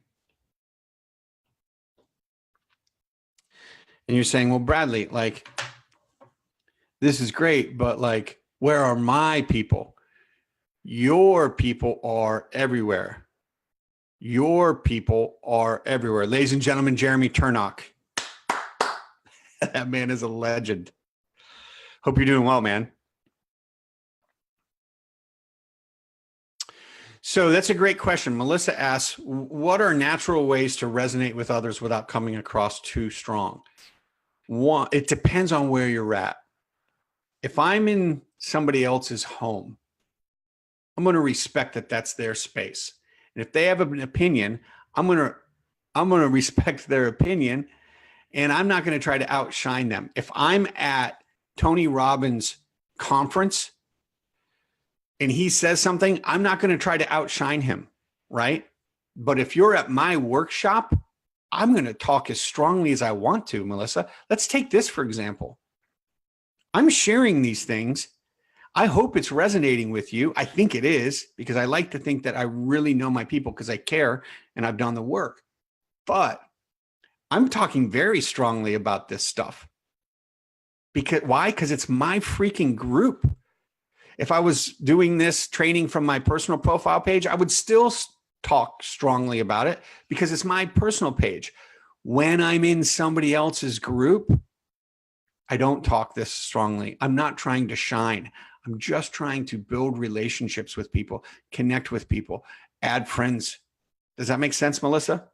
Speaker 1: And you're saying, well, Bradley, like, this is great, but like, where are my people? Your people are everywhere. Your people are everywhere. Ladies and gentlemen, Jeremy Turnock. That man is a legend. Hope you're doing well, man. So that's a great question. Melissa asks, what are natural ways to resonate with others without coming across too strong? One, it depends on where you're at. If I'm in somebody else's home, I'm going to respect that that's their space. And if they have an opinion, I'm going to respect their opinion, and I'm not going to try to outshine them. If I'm at Tony Robbins' conference and he says something, I'm not going to try to outshine him, right? But if you're at my workshop, I'm going to talk as strongly as I want to, Melissa. Let's take this, for example. I'm sharing these things. I hope it's resonating with you. I think it is, because I like to think that I really know my people because I care and I've done the work. But I'm talking very strongly about this stuff. Because why? Because it's my freaking group. If I was doing this training from my personal profile page, I would still talk strongly about it because it's my personal page. When I'm in somebody else's group, I don't talk this strongly. I'm not trying to shine. I'm just trying to build relationships with people, connect with people, add friends. Does that make sense, Melissa?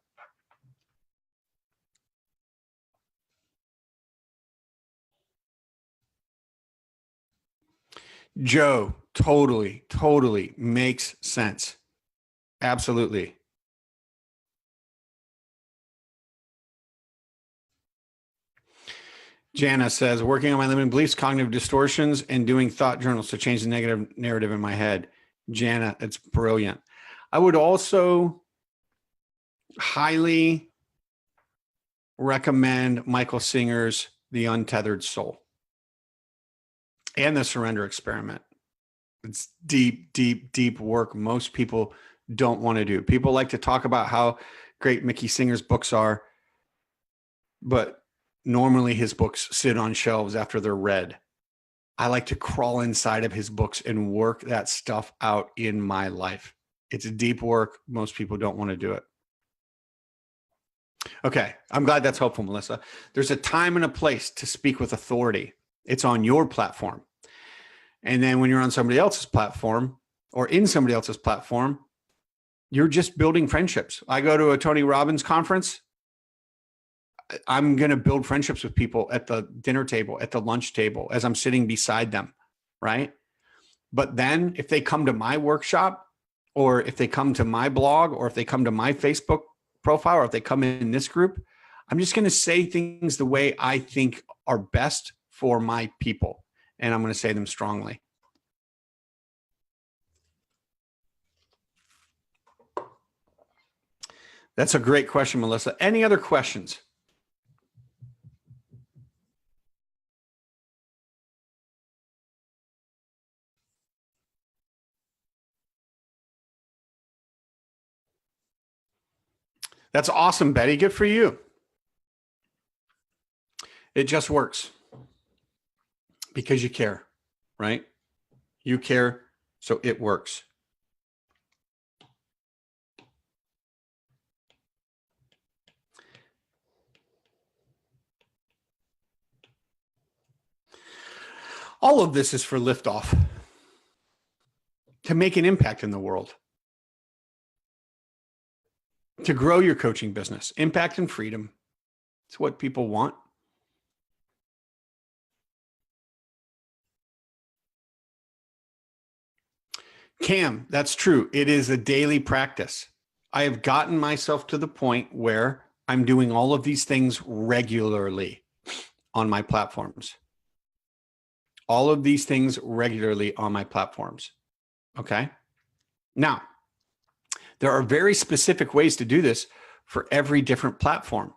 Speaker 1: Joe, totally makes sense. Absolutely. Jana says, working on my limiting beliefs, cognitive distortions, and doing thought journals to change the negative narrative in my head. Jana, it's brilliant. I would also highly recommend Michael Singer's The Untethered Soul and the Surrender Experiment. It's deep, deep, deep work most people don't want to do. People like to talk about how great Mickey Singer's books are, but normally his books sit on shelves after they're read. I like to crawl inside of his books and work that stuff out in my life. It's deep work. Most people don't want to do it. Okay, I'm glad that's helpful, Melissa. There's a time and a place to speak with authority. It's on your platform. And then when you're on somebody else's platform or in somebody else's platform, you're just building friendships. I go to a Tony Robbins conference. I'm going to build friendships with people at the dinner table, at the lunch table, as I'm sitting beside them, right? But then if they come to my workshop, or if they come to my blog, or if they come to my Facebook profile, or if they come in this group, I'm just going to say things the way I think are best for my people. And I'm going to say them strongly. That's a great question, Melissa. Any other questions? That's awesome, Betty. Good for you. It just works because you care, right? You care, so it works. All of this is for liftoff, to make an impact in the world, to grow your coaching business. Impact and freedom. It's what people want. Cam, that's true. It is a daily practice. I have gotten myself to the point where I'm doing all of these things regularly on my platforms. All of these things regularly on my platforms. Okay. Now, there are very specific ways to do this for every different platform.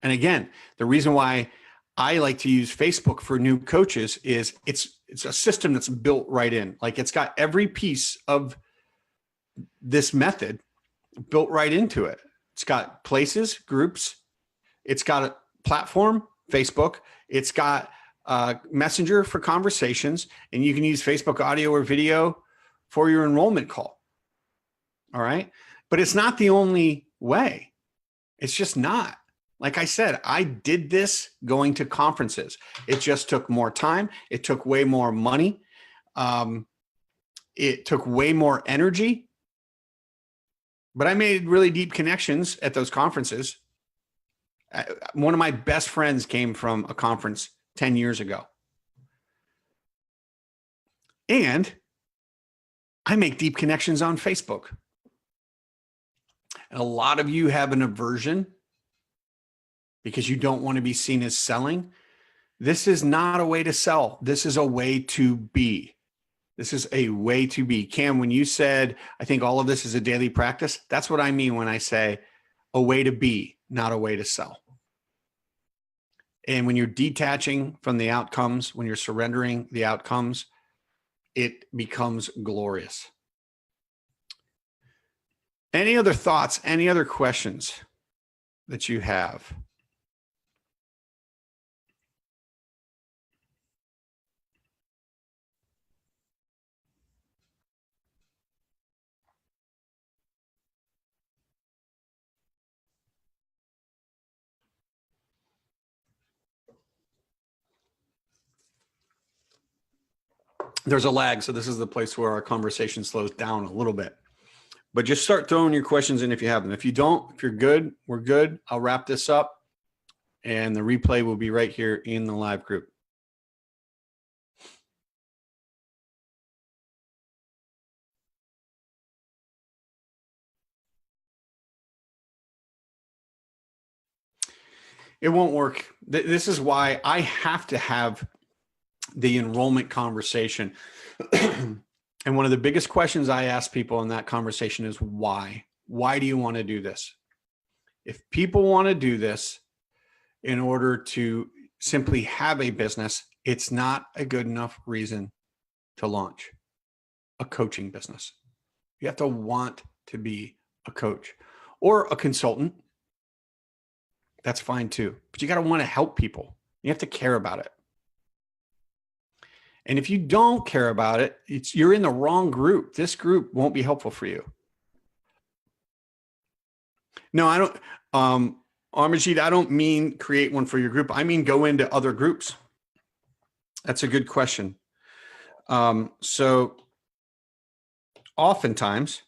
Speaker 1: And again, the reason why I like to use Facebook for new coaches is it's a system that's built right in. Like it's got every piece of this method built right into it. It's got places, groups. It's got a platform, Facebook. It's got Messenger for conversations, and you can use Facebook audio or video for your enrollment call. All right. But it's not the only way. It's just not. Like I said, I did this going to conferences. It just took more time. It took way more money. It took way more energy. But I made really deep connections at those conferences. One of my best friends came from a conference 10 years ago. And I make deep connections on Facebook. And a lot of you have an aversion because you don't want to be seen as selling. This is not a way to sell. This is a way to be. This is a way to be. Cam, when you said, I think all of this is a daily practice, that's what I mean when I say a way to be, not a way to sell. And when you're detaching from the outcomes, when you're surrendering the outcomes, it becomes glorious. Any other thoughts, any other questions that you have? There's a lag, so this is the place where our conversation slows down a little bit. But just start throwing your questions in if you have them. If you don't, if you're good, we're good. I'll wrap this up, and the replay will be right here in the live group. It won't work. This is why I have to have the enrollment conversation. And one of the biggest questions I ask people in that conversation is why? Why do you want to do this? If people want to do this in order to simply have a business, it's not a good enough reason to launch a coaching business. You have to want to be a coach or a consultant. That's fine too. But you got to want to help people. You have to care about it. And if you don't care about it, you're in the wrong group. This group won't be helpful for you. No, I don't. Amarjeet, I don't mean create one for your group. I mean go into other groups. That's a good question. So oftentimes,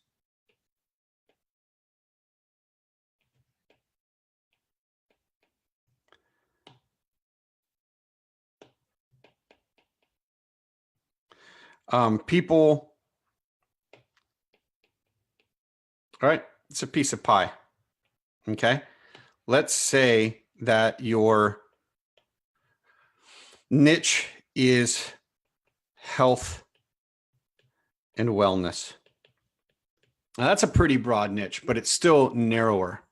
Speaker 1: people, all right, it's a piece of pie. Okay. Let's say that your niche is health and wellness. Now, that's a pretty broad niche, but it's still narrower.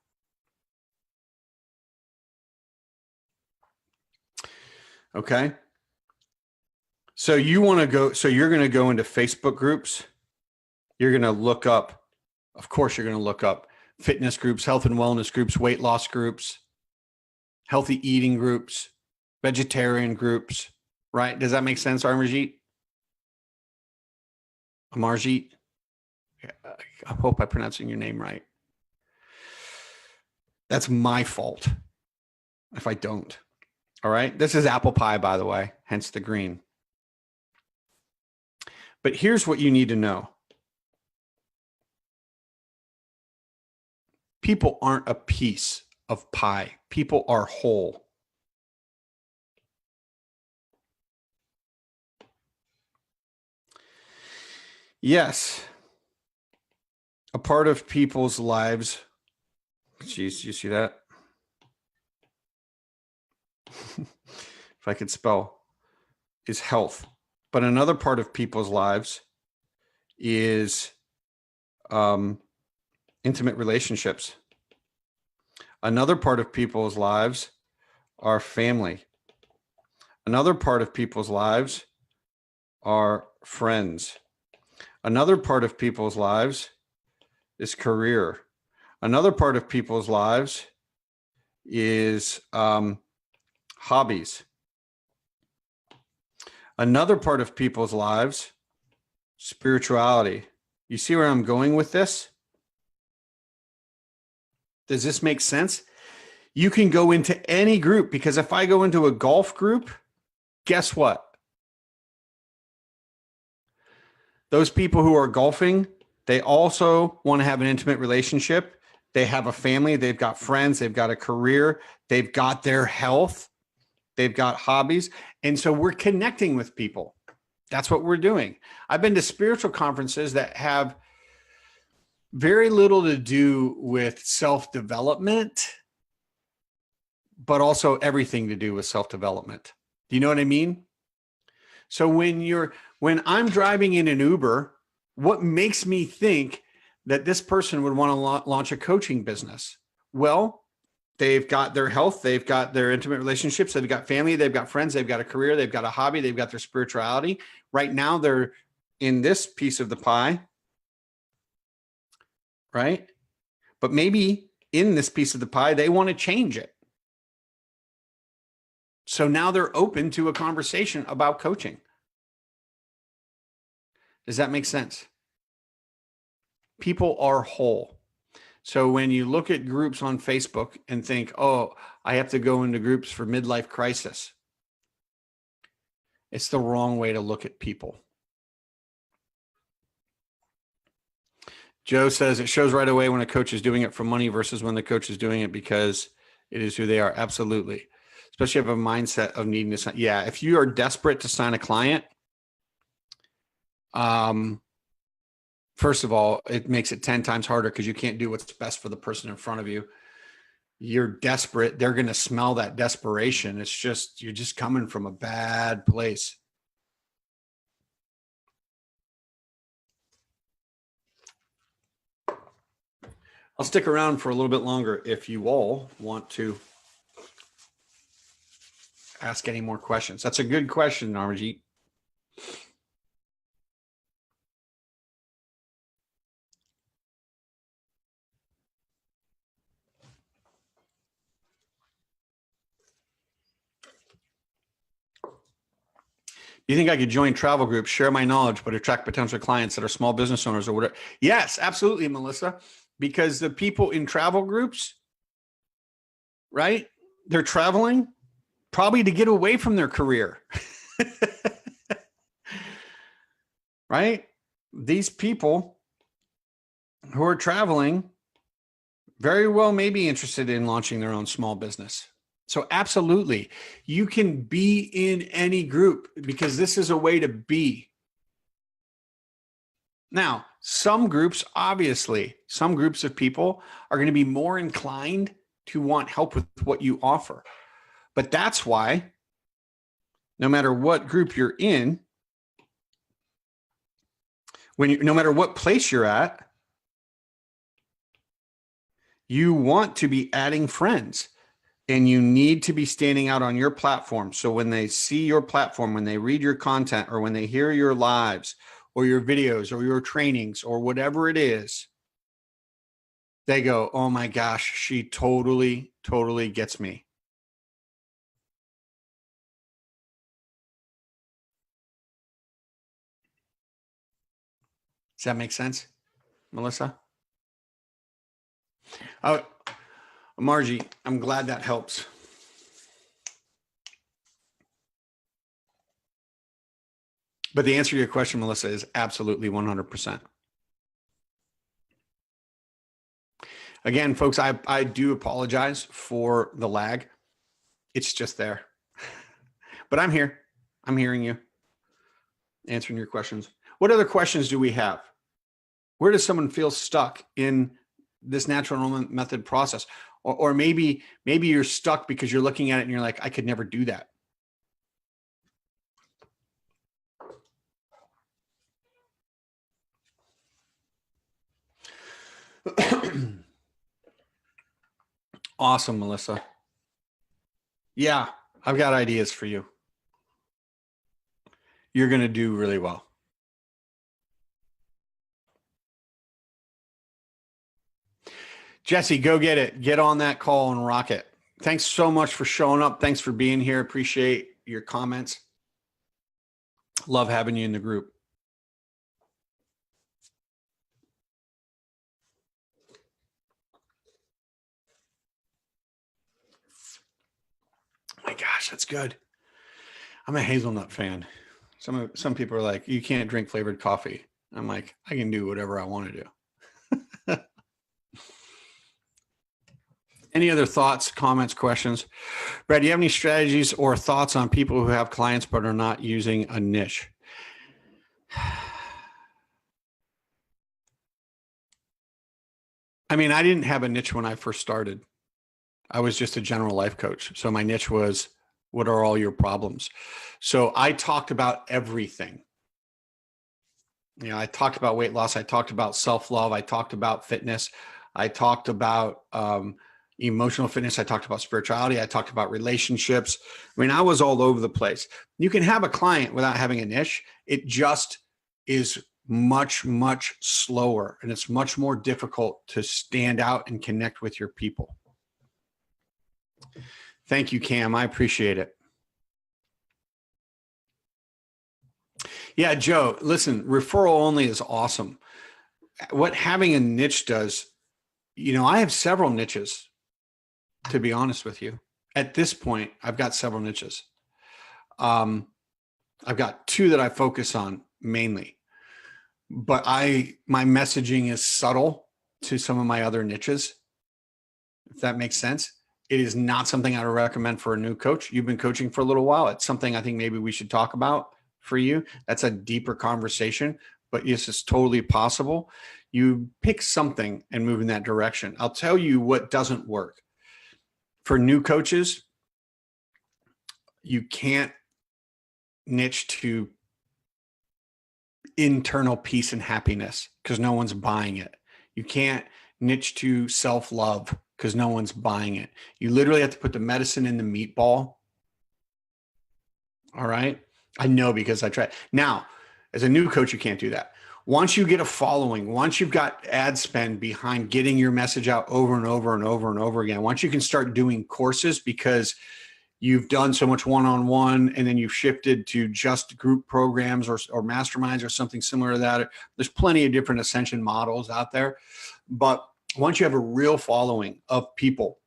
Speaker 1: Okay. So you want to go, so you're going to go into Facebook groups. You're going to look up, of course, you're going to look up fitness groups, health and wellness groups, weight loss groups, healthy eating groups, vegetarian groups, right? Does that make sense, Amarjeet? Amarjeet? I hope I'm pronouncing your name right. That's my fault if I don't. All right. This is apple pie, by the way, hence the green. But here's what you need to know. People aren't a piece of pie. People are whole. Yes. A part of people's lives. Jeez, you see that? If I could spell, is health. But another part of people's lives is intimate relationships. Another part of people's lives are family. Another part of people's lives are friends. Another part of people's lives is career. Another part of people's lives is hobbies. Another part of people's lives, spirituality. You see where I'm going with this? Does this make sense? You can go into any group, because if I go into a golf group, guess what? Those people who are golfing, they also want to have an intimate relationship. They have a family, they've got friends, they've got a career, they've got their health, they've got hobbies. And so we're connecting with people. That's what we're doing. I've been to spiritual conferences that have very little to do with self-development, but also everything to do with self-development. Do you know what I mean? So when I'm driving in an Uber, what makes me think that this person would want to launch a coaching business? Well, they've got their health, they've got their intimate relationships, they've got family, they've got friends, they've got a career, they've got a hobby, they've got their spirituality. Right now, they're in this piece of the pie, right? But maybe in this piece of the pie, they want to change it. So now they're open to a conversation about coaching. Does that make sense? People are whole. So when you look at groups on Facebook and think, oh, I have to go into groups for midlife crisis, it's the wrong way to look at people. Joe says it shows right away when a coach is doing it for money versus when the coach is doing it because it is who they are. Absolutely. Especially if you have a mindset of needing to sign. Yeah. If you are desperate to sign a client, first of all, it makes it 10 times harder because you can't do what's best for the person in front of you. you're desperate. They're going to smell that desperation. It's just, you're just coming from a bad place. I'll stick around for a little bit longer if you all want to ask any more questions. That's a good question, Narmajit. Do you think I could join travel groups, share my knowledge, but attract potential clients that are small business owners or whatever? Yes, absolutely, Melissa. Because the people in travel groups, right? They're traveling probably to get away from their career. Right? These people who are traveling very well may be interested in launching their own small business. So absolutely, you can be in any group because this is a way to be. Now, some groups, obviously, some groups of people are going to be more inclined to want help with what you offer. But that's why, no matter what group you're in, no matter what place you're at, you want to be adding friends. And you need to be standing out on your platform. So when they see your platform, when they read your content, or when they hear your lives or your videos or your trainings or whatever it is, they go, oh my gosh, she totally, totally gets me. Does that make sense, Melissa? Oh, Margie, I'm glad that helps. But the answer to your question, Melissa, is absolutely 100%. Again, folks, I do apologize for the lag. It's just there. But I'm here. I'm hearing you, answering your questions. What other questions do we have? Where does someone feel stuck in this natural enrollment method process? Or maybe you're stuck because you're looking at it and you're like, I could never do that. Awesome, Melissa. Yeah, I've got ideas for you. You're going to do really well. Jesse, go get it. Get on that call and rock it. Thanks so much for showing up. Thanks for being here. Appreciate your comments. Love having you in the group. Oh my gosh, that's good. I'm a hazelnut fan. Some people are like, you can't drink flavored coffee. I'm like, I can do whatever I want to do. Any other thoughts, comments, questions? Brad, do you have any strategies or thoughts on people who have clients but are not using a niche? I mean, I didn't have a niche when I first started. I was just a general life coach. So my niche was, what are all your problems? So I talked about everything. You know, I talked about weight loss. I talked about self-love. I talked about fitness. I talked about emotional fitness. I talked about spirituality. I talked about relationships. I mean, I was all over the place. You can have a client without having a niche. It just is much, much slower, and it's much more difficult to stand out and connect with your people. Thank you, Cam. I appreciate it. Yeah, Joe, listen, referral only is awesome. What having a niche does, you know, I have several niches, to be honest with you. At this point, I've got several niches. I've got two that I focus on mainly, but my messaging is subtle to some of my other niches, if that makes sense. It is not something I would recommend for a new coach. You've been coaching for a little while. It's something I think maybe we should talk about for you. That's a deeper conversation, but yes, it's totally possible. You pick something and move in that direction. I'll tell you what doesn't work. For new coaches, you can't niche to internal peace and happiness because no one's buying it. You can't niche to self-love because no one's buying it. You literally have to put the medicine in the meatball. All right. I know because I tried. Now, as a new coach, you can't do that. Once you get a following, once you've got ad spend behind getting your message out over and over and over and over again, once you can start doing courses because you've done so much one-on-one and then you've shifted to just group programs or masterminds or something similar to that. There's plenty of different ascension models out there. But once you have a real following of people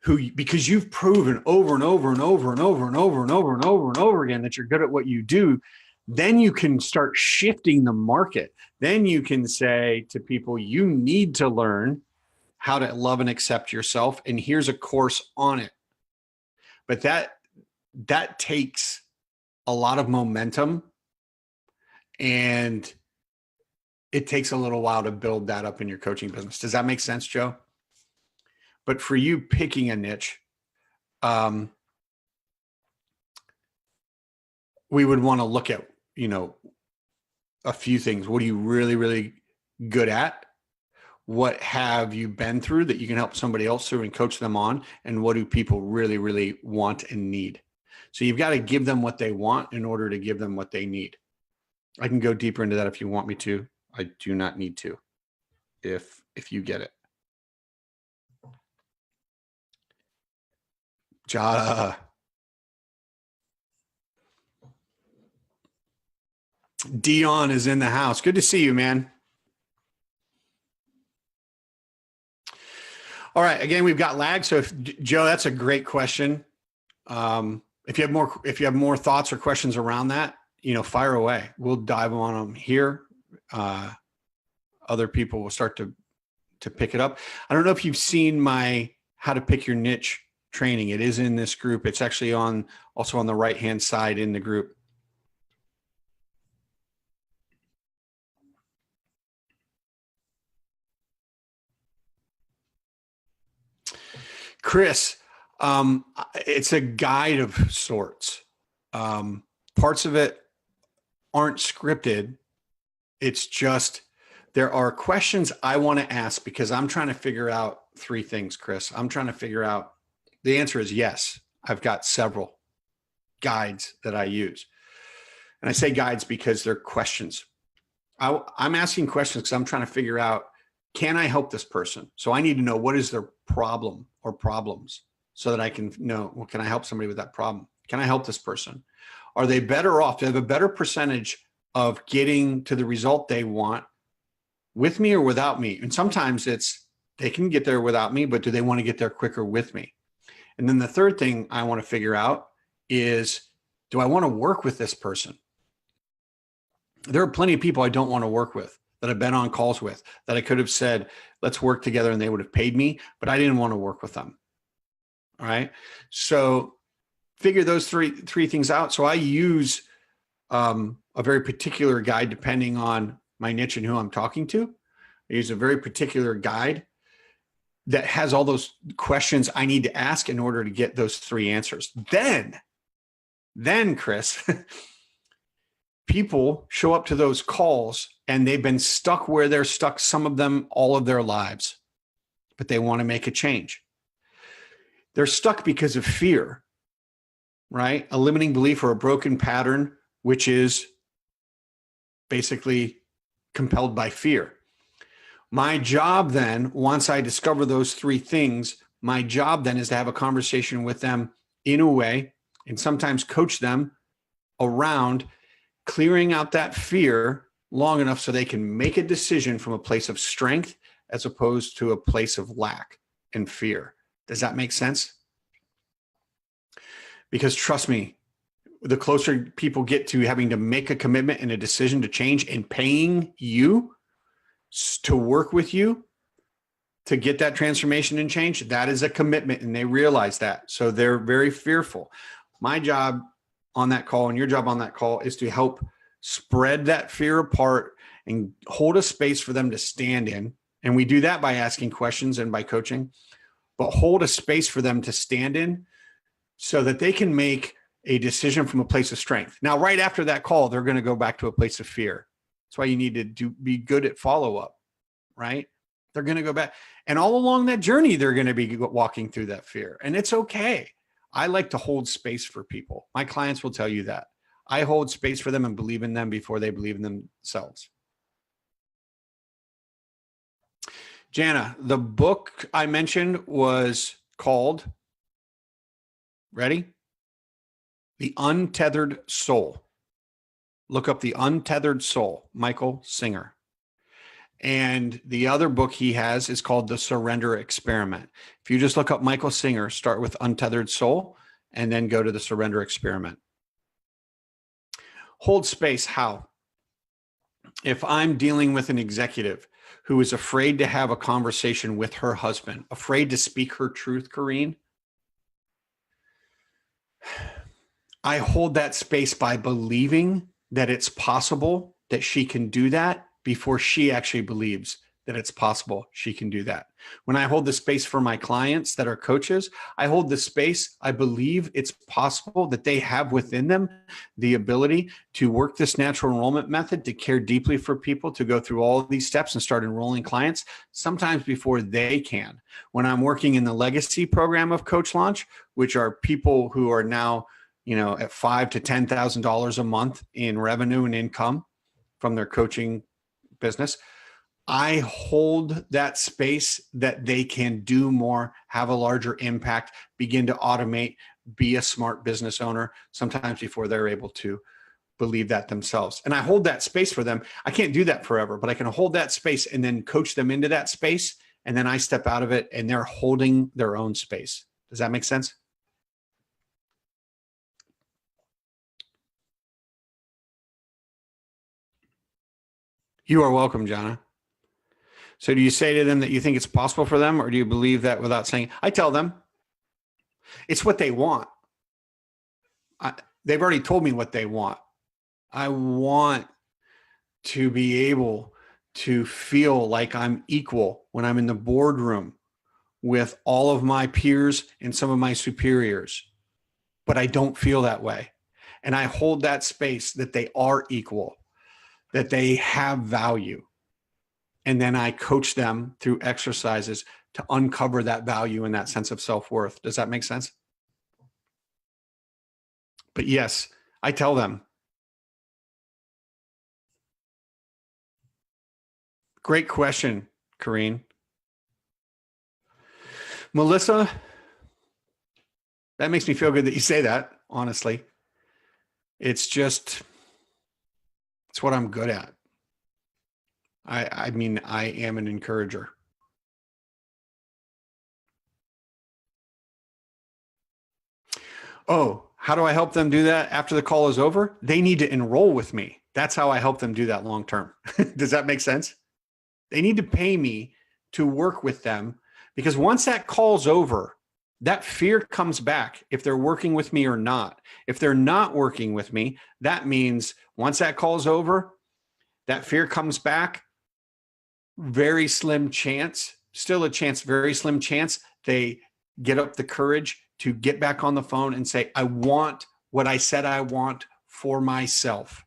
Speaker 1: who, because you've proven over and over and over and over and over and over and over and over again that you're good at what you do, then you can start shifting the market. Then you can say to people, you need to learn how to love and accept yourself. And here's a course on it. But that takes a lot of momentum, and it takes a little while to build that up in your coaching business. Does that make sense, Joe? But for you picking a niche, we would want to look at, a few things. What are you really, really good at? What have you been through that you can help somebody else through and coach them on? And what do people really, really want and need? So you've got to give them what they want in order to give them what they need. I can go deeper into that if you want me to. I do not need to, if you get it. Jada. Dion is in the house. Good to see you, man. All right. Again, we've got lag. So Joe, that's a great question. If you have more thoughts or questions around that, fire away. We'll dive on them here. Other people will start to pick it up. I don't know if you've seen my How to Pick Your Niche training. It is in this group. It's actually also on the right-hand side in the group. Chris, it's a guide of sorts. Parts of it aren't scripted. It's just, there are questions I want to ask because I'm trying to figure out three things, Chris. I'm trying to figure out, the answer is yes. I've got several guides that I use. And I say guides because they're questions. I'm asking questions because I'm trying to figure out, can I help this person? So I need to know what is their problem or problems so that I can know, well, can I help somebody with that problem? Can I help this person? Are they better off? Do they have a better percentage of getting to the result they want with me or without me? And sometimes it's, they can get there without me, but do they want to get there quicker with me? And then the third thing I want to figure out is, do I want to work with this person? There are plenty of people I don't want to work with, that I've been on calls with, that I could have said, let's work together, and they would have paid me, but I didn't want to work with them. All right. So figure those three things out. So I use a very particular guide depending on my niche and who I'm talking to. I use a very particular guide that has all those questions I need to ask in order to get those three answers. Then Chris, people show up to those calls and they've been stuck where they're stuck, some of them all of their lives, but they want to make a change. They're stuck because of fear, right? A limiting belief or a broken pattern, which is basically compelled by fear. My job then, once I discover those three things, my job then is to have a conversation with them in a way, and sometimes coach them around clearing out that fear long enough so they can make a decision from a place of strength as opposed to a place of lack and fear. Does that make sense? Because trust me, the closer people get to having to make a commitment and a decision to change and paying you to work with you to get that transformation and change, that is a commitment, and they realize that. So they're very fearful. My job on that call and your job on that call is to help spread that fear apart and hold a space for them to stand in. And we do that by asking questions and by coaching. but hold a space for them to stand in so that they can make a decision from a place of strength. Now, right after that call, they're going to go back to a place of fear. That's why you need to be good at follow-up, right? They're going to go back. And all along that journey, they're going to be walking through that fear. And it's okay. I like to hold space for people. My clients will tell you that. I hold space for them and believe in them before they believe in themselves. Jana, the book I mentioned was called, ready? The Untethered Soul. Look up The Untethered Soul, Michael Singer. And the other book he has is called The Surrender Experiment. If you just look up Michael Singer, start with Untethered Soul, and then go to The Surrender Experiment. Hold space, how? If I'm dealing with an executive who is afraid to have a conversation with her husband, afraid to speak her truth, Corrine, I hold that space by believing that it's possible that she can do that before she actually believes that it's possible she can do that. When I hold the space for my clients that are coaches, I hold the space. I believe it's possible that they have within them the ability to work this natural enrollment method, to care deeply for people, to go through all of these steps and start enrolling clients sometimes before they can. When I'm working in the legacy program of Coach Launch, which are people who are now, at $5,000 to $10,000 a month in revenue and income from their coaching business, I hold that space that they can do more, have a larger impact, begin to automate, be a smart business owner, sometimes before they're able to believe that themselves. And I hold that space for them. I can't do that forever, but I can hold that space and then coach them into that space. And then I step out of it and they're holding their own space. Does that make sense? You are welcome, Jana. So do you say to them that you think it's possible for them, or do you believe that without saying? I tell them it's what they want. They've already told me what they want. I want to be able to feel like I'm equal when I'm in the boardroom with all of my peers and some of my superiors, but I don't feel that way. And I hold that space that they are equal, that they have value. And then I coach them through exercises to uncover that value and that sense of self-worth. Does that make sense? But yes, I tell them. Great question, Corrine. Melissa, that makes me feel good that you say that, honestly. It's what I'm good at. I mean, I am an encourager. Oh, how do I help them do that after the call is over? They need to enroll with me. That's how I help them do that long term. Does that make sense? They need to pay me to work with them, because once that call's over, that fear comes back if they're working with me or not. If they're not working with me, that means once that call's over, that fear comes back. Very slim chance, still a chance, very slim chance, they get up the courage to get back on the phone and say, I want what I said I want for myself.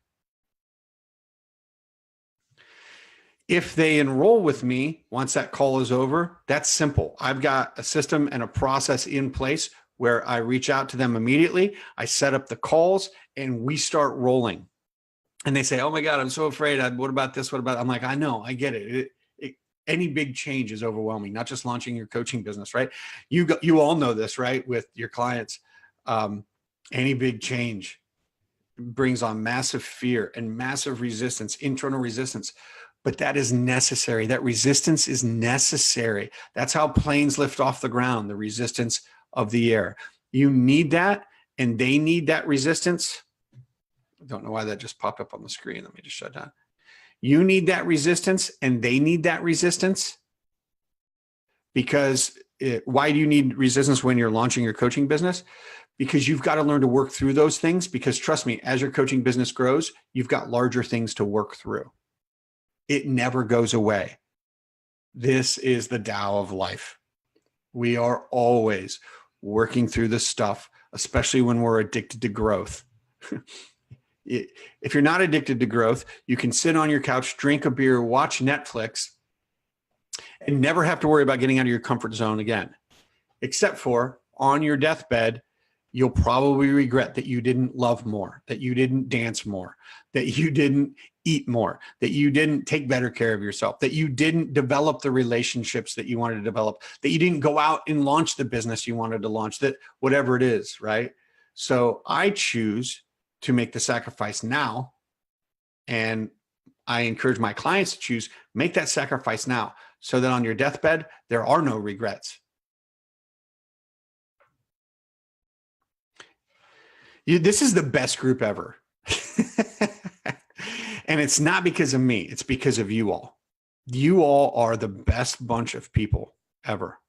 Speaker 1: If they enroll with me, once that call is over, that's simple. I've got a system and a process in place where I reach out to them immediately. I set up the calls and we start rolling. And they say, oh my God, I'm so afraid. What about this? What about, I'm like, I know, I get it. Any big change is overwhelming, not just launching your coaching business, right? You all know this, right? With your clients, any big change brings on massive fear and massive resistance, internal resistance, but that is necessary. That resistance is necessary. That's how planes lift off the ground, the resistance of the air. You need that, and they need that resistance. I don't know why that just popped up on the screen. Let me just shut down. You need that resistance and they need that resistance, because why do you need resistance when you're launching your coaching business? Because you've got to learn to work through those things, because trust me, as your coaching business grows, you've got larger things to work through. It never goes away. This is the Tao of life. We are always working through this stuff, especially when we're addicted to growth. If you're not addicted to growth, you can sit on your couch, drink a beer, watch Netflix, and never have to worry about getting out of your comfort zone again. Except for on your deathbed, you'll probably regret that you didn't love more, that you didn't dance more, that you didn't eat more, that you didn't take better care of yourself, that you didn't develop the relationships that you wanted to develop, that you didn't go out and launch the business you wanted to launch, that whatever it is, right? So I choose to make the sacrifice now. And I encourage my clients to choose, make that sacrifice now so that on your deathbed, there are no regrets. This is the best group ever. And it's not because of me. It's because of you all. You all are the best bunch of people ever.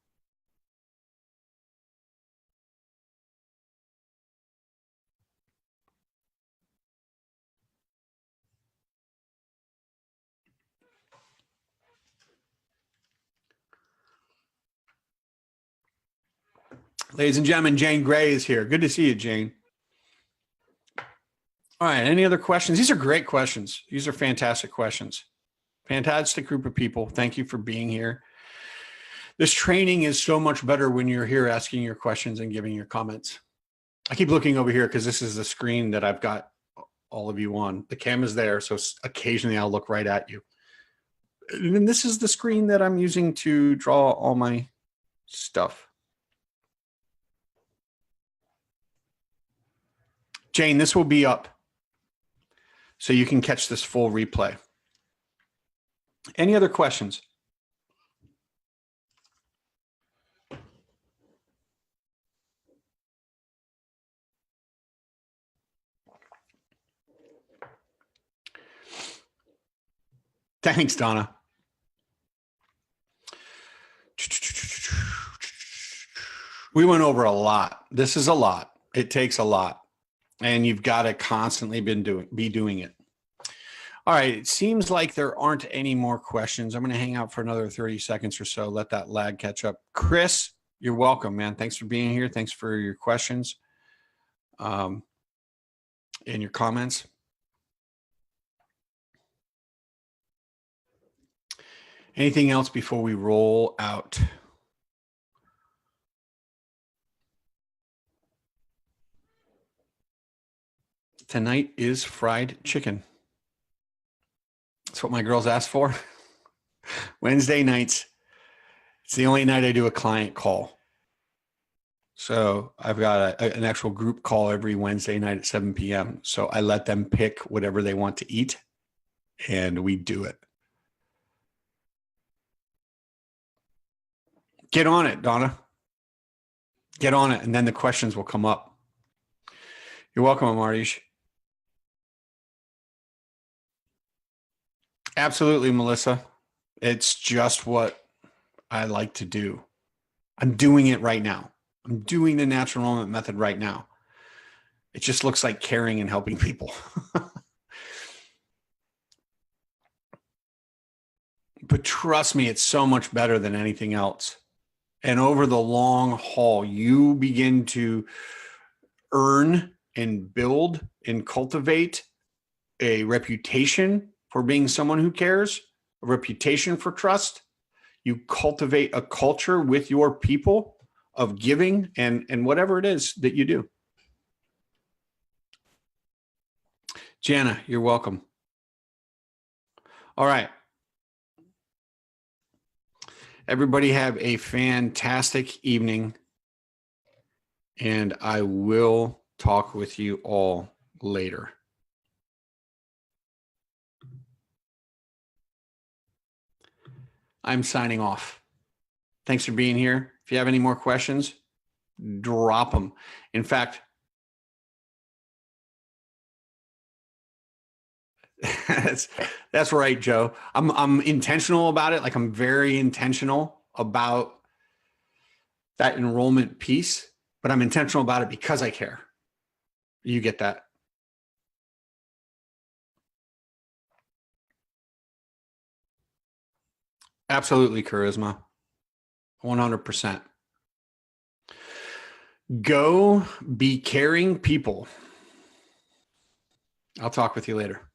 Speaker 1: Ladies and gentlemen, Jane Gray is here. Good to see you, Jane. All right. Any other questions? These are great questions. These are fantastic questions. Fantastic group of people. Thank you for being here. This training is so much better when you're here asking your questions and giving your comments. I keep looking over here because this is the screen that I've got all of you on. The camera's there, so occasionally I'll look right at you. And this is the screen that I'm using to draw all my stuff. Jane, this will be up so you can catch this full replay. Any other questions? Thanks, Donna. We went over a lot. This is a lot. It takes a lot. And you've got to constantly be doing it. All right. It seems like there aren't any more questions. I'm going to hang out for another 30 seconds or so. Let that lag catch up. Chris, you're welcome, man. Thanks for being here. Thanks for your questions and your comments. Anything else before we roll out? Tonight is fried chicken. That's what my girls asked for. Wednesday nights. It's the only night I do a client call. So I've got an actual group call every Wednesday night at 7 p.m. So I let them pick whatever they want to eat, and we do it. Get on it, Donna. Get on it, and then the questions will come up. You're welcome, Amarish. Absolutely, Melissa. It's just what I like to do. I'm doing it right now. I'm doing the natural enrollment method right now. It just looks like caring and helping people. But trust me, it's so much better than anything else. And over the long haul, you begin to earn and build and cultivate a reputation for being someone who cares, a reputation for trust. You cultivate a culture with your people of giving and whatever it is that you do. Jana, you're welcome. All right. Everybody have a fantastic evening, and I will talk with you all later. I'm signing off. Thanks for being here. If you have any more questions, drop them. In fact, that's right, Joe. I'm intentional about it. Like, I'm very intentional about that enrollment piece, but I'm intentional about it because I care. You get that? Absolutely, Charisma. 100%. Go be caring people. I'll talk with you later.